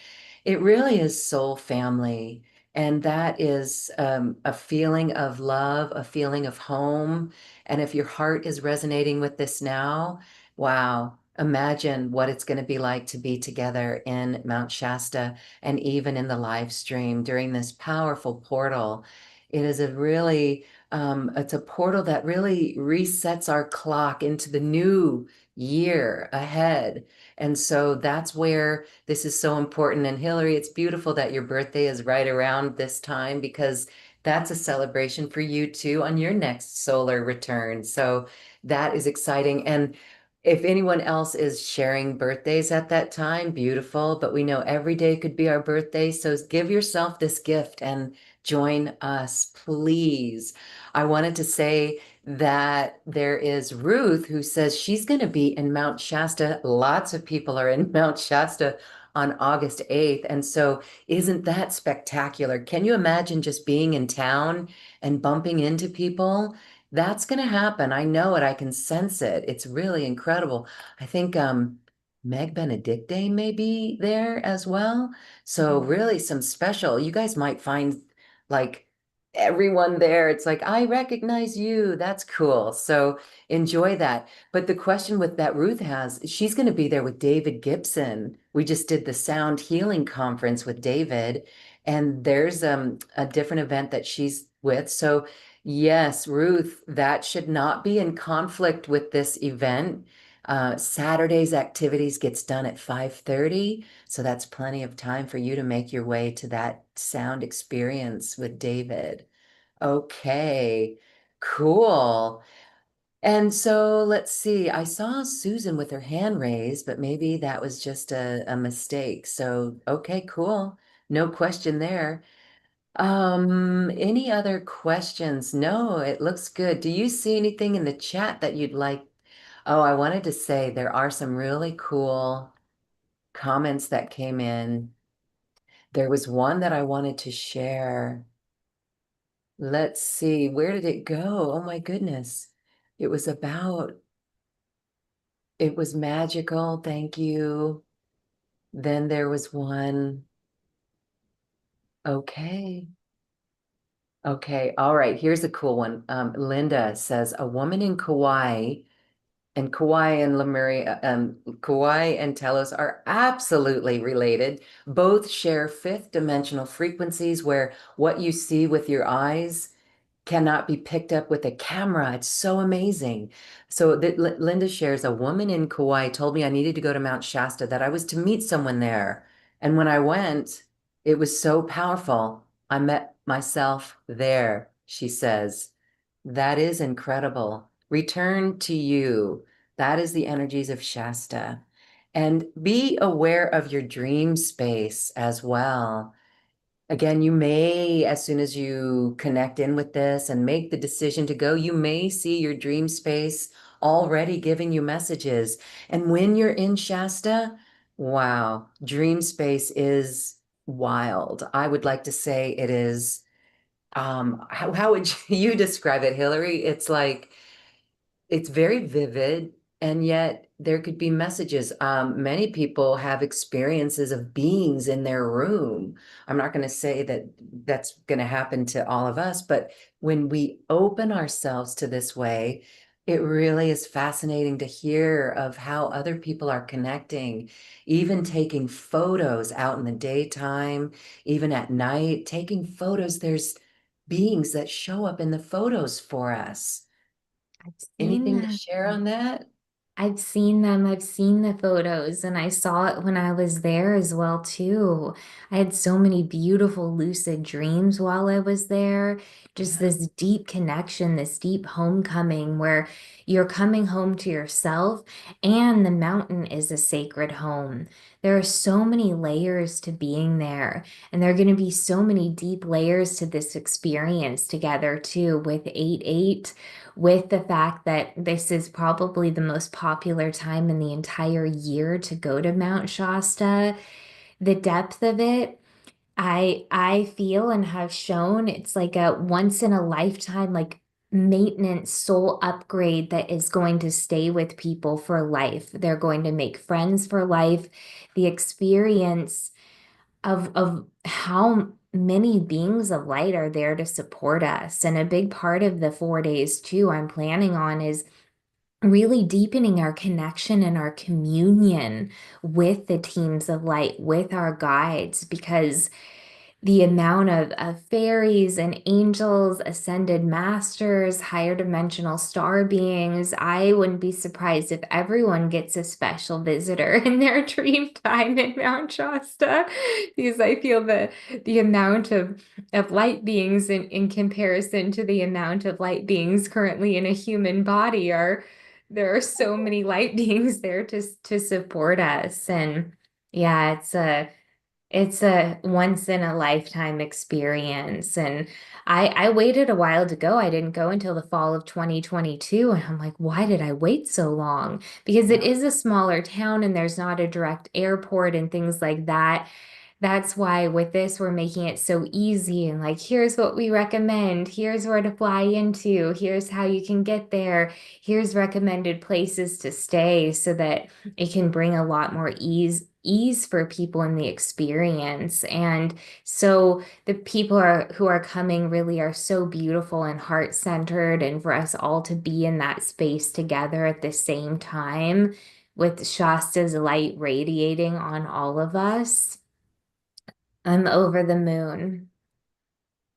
It really is soul family. And that is a feeling of love, a feeling of home. And if your heart is resonating with this now, wow, imagine what it's going to be like to be together in Mount Shasta and even in the live stream during this powerful portal. It is a really, it's a portal that really resets our clock into the new year ahead. And so that's where this is so important. And Hillary, it's beautiful that your birthday is right around this time because that's a celebration for you too on your next solar return. So that is exciting. And if anyone else is sharing birthdays at that time, beautiful. But we know every day could be our birthday. So give yourself this gift and join us, please. I wanted to say that there is Ruth who says she's going to be in Mount Shasta. Lots of people are in Mount Shasta on August 8th. And so, isn't that spectacular? Can you imagine just being in town and bumping into people? That's going to happen. I know it. I can sense it. It's really incredible. I think Meg Benedicte may be there as well. So, really, some special, you guys might find like everyone there. It's like, I recognize you. That's cool. So enjoy that. But the question with that Ruth has, she's going to be there with David Gibson. We just did the sound healing conference with David, and there's a different event that she's with. So yes, Ruth, that should not be in conflict with this event. Saturday's activities gets done at 5:30, so that's plenty of time for you to make your way to that sound experience with David. Okay, cool. And so let's see. I saw Susan with her hand raised, but maybe that was just a mistake. So, okay, cool. No question there. Any other questions? No, it looks good. Do you see anything in the chat that you'd like? Oh, I wanted to say there are some really cool comments that came in. There was one that I wanted to share. Let's see, where did it go? Oh my goodness. It was about, it was magical. Thank you. Then there was one. Okay. Okay. All right. Here's a cool one. Linda says a woman in Kauai and Kauai and Lemuria, Kauai and Telos are absolutely related. Both share fifth dimensional frequencies where what you see with your eyes cannot be picked up with a camera. It's so amazing. So that Linda shares a woman in Kauai told me I needed to go to Mount Shasta, that I was to meet someone there. And when I went, it was so powerful. I met myself there, she says. That is incredible. Return to you. That is the energies of Shasta. And be aware of your dream space as well. Again, you may, as soon as you connect in with this and make the decision to go, you may see your dream space already giving you messages. And when you're in Shasta, wow, dream space is wild. I would like to say it is, how would you describe it, Hillary? It's like, it's very vivid, and yet there could be messages. Many people have experiences of beings in their room. I'm not going to say that that's going to happen to all of us, but when we open ourselves to this way, it really is fascinating to hear of how other people are connecting, even taking photos out in the daytime, even at night, taking photos. There's beings that show up in the photos for us. I've seen Anything to them. share on that? I've seen them. I've seen the photos and I saw it when I was there as well too. I had so many beautiful lucid dreams while I was there. Just Yeah. this deep connection, this deep homecoming where you're coming home to yourself and the mountain is a sacred home. There are so many layers to being there, and there are going to be so many deep layers to this experience together too with 8-8, with the fact that this is probably the most popular time in the entire year to go to Mount Shasta. The depth of it, I feel and have shown it's like a once in a lifetime like maintenance soul upgrade that is going to stay with people for life. They're going to make friends for life. The experience of how many beings of light are there to support us. And a big part of the 4 days too, I'm planning on is really deepening our connection and our communion with the teams of light, with our guides, because the amount of fairies and angels, ascended masters, higher dimensional star beings, I wouldn't be surprised if everyone gets a special visitor in their dream time in Mount Shasta, because I feel the amount of light beings in comparison to the amount of light beings currently in a human body are there are so many light beings there to support us. And yeah, it's a once in a lifetime experience. And I waited a while to go. I didn't go until the fall of 2022. And I'm like, why did I wait so long? Because it Yeah. is a smaller town and there's not a direct airport and things like that. That's why with this, we're making it so easy and like, here's what we recommend. Here's where to fly into. Here's how you can get there. Here's recommended places to stay so that it can bring a lot more ease for people in the experience. And so the people who are coming really are so beautiful and heart-centered, and for us all to be in that space together at the same time with Shasta's light radiating on all of us. I'm over the moon.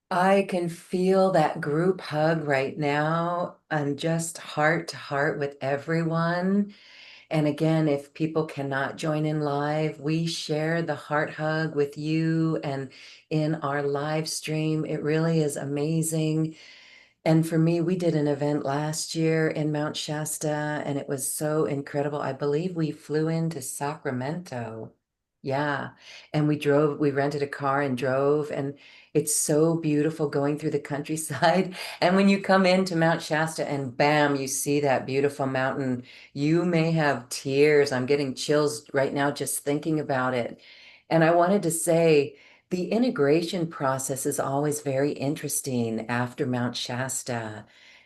I can feel that group hug right now and just heart to heart with everyone. And again, if people cannot join in live, we share the heart hug with you and in our live stream. It really is amazing. And for me, we did an event last year in Mount Shasta, and it was so incredible. I believe we flew into Sacramento. Yeah. And we rented a car and drove, and it's so beautiful going through the countryside. And when you come into Mount Shasta and bam, you see that beautiful mountain, you may have tears. I'm getting chills right now just thinking about it. And I wanted to say, the integration process is always very interesting after Mount Shasta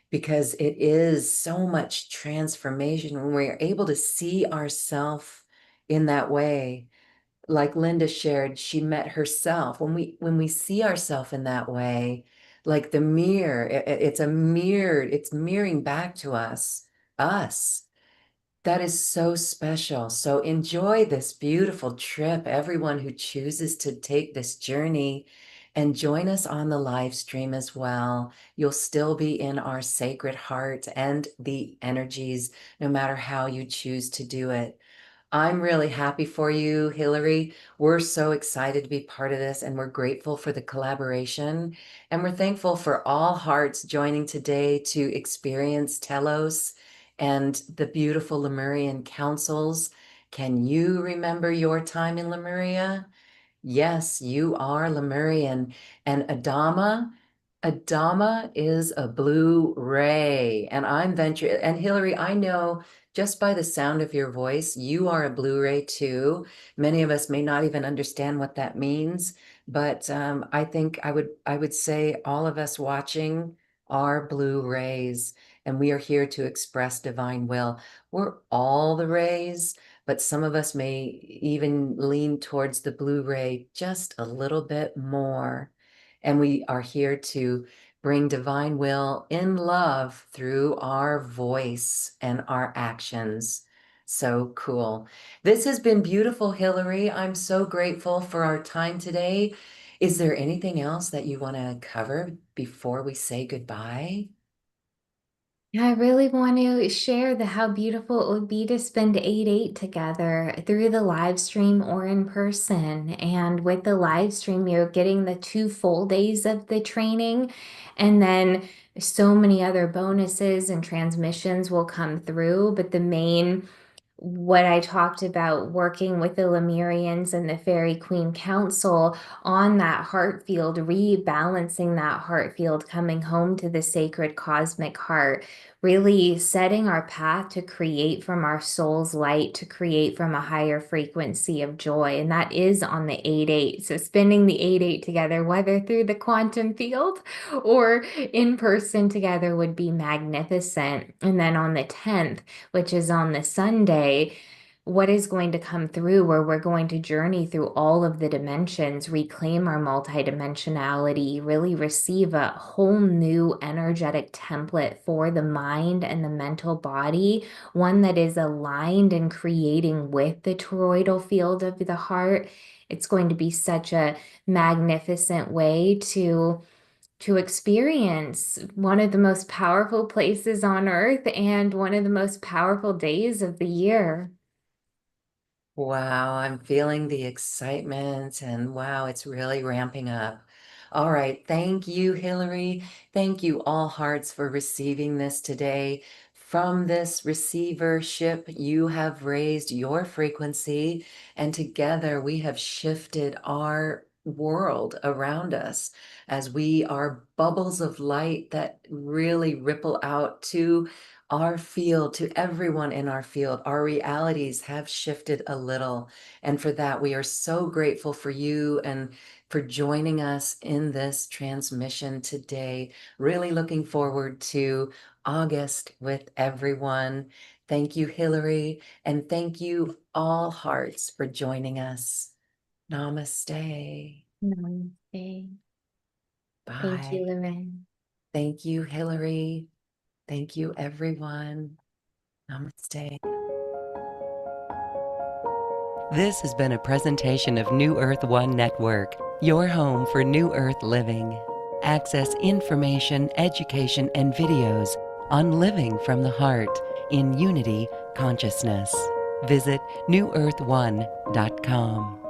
because it is so much transformation when we're able to see ourselves in that way. Like Linda shared, she met herself. When we see ourselves in that way, like the mirror, it's a mirror, it's mirroring back to us. That is so special. So enjoy this beautiful trip, everyone who chooses to take this journey and join us on the live stream as well. You'll still be in our sacred heart and the energies, no matter how you choose to do it. I'm really happy for you, Hillary. We're so excited to be part of this, and we're grateful for the collaboration. And we're thankful for all hearts joining today to experience Telos and the beautiful Lemurian councils. Can you remember your time in Lemuria? Yes, you are Lemurian. And Adama is a blue ray. And I'm Venture. And Hillary, I know just by the sound of your voice, you are a blue ray too. Many of us may not even understand what that means, but I think I would say all of us watching are blue rays, and we are here to express divine will. We're all the rays, but some of us may even lean towards the Blu-ray just a little bit more. And we are here to bring divine will in love through our voice and our actions. So cool. This has been beautiful, Hillary. I'm so grateful for our time today. Is there anything else that you want to cover before we say goodbye? Yeah, I really want to share how beautiful it would be to spend 8/8 together through the live stream or in person. And with the live stream, you're getting the 2 full days of the training, and then so many other bonuses and transmissions will come through. But the main what I talked about working with the Lemurians and the Fairy Queen Council on that heart field, rebalancing that heart field, coming home to the sacred cosmic heart, really setting our path to create from our soul's light, to create from a higher frequency of joy. And that is on the 8/8. So spending the 8/8 together, whether through the quantum field or in person together, would be magnificent. And then on the 10th, which is on the Sunday, what is going to come through, where we're going to journey through all of the dimensions, reclaim our multidimensionality, really receive a whole new energetic template for the mind and the mental body, one that is aligned and creating with the toroidal field of the heart. It's going to be such a magnificent way to experience one of the most powerful places on earth and one of the most powerful days of the year. Wow, I'm feeling the excitement and wow, it's really ramping up. All right, thank you, Hillary. Thank you, all hearts, for receiving this today. From this receivership, you have raised your frequency, and together we have shifted our world around us as we are bubbles of light that really ripple out to our field, to everyone in our field. Our realities have shifted a little. And for that, we are so grateful for you and for joining us in this transmission today. Really looking forward to August with everyone. Thank you, Hillary. And thank you, all hearts, for joining us. Namaste. Namaste. Thank you, Bye. Lorraine. Thank you, Hillary. Thank you, everyone. Namaste. This has been a presentation of New Earth One Network, your home for New Earth living. Access information, education, and videos on living from the heart in unity consciousness. Visit newearth1.com.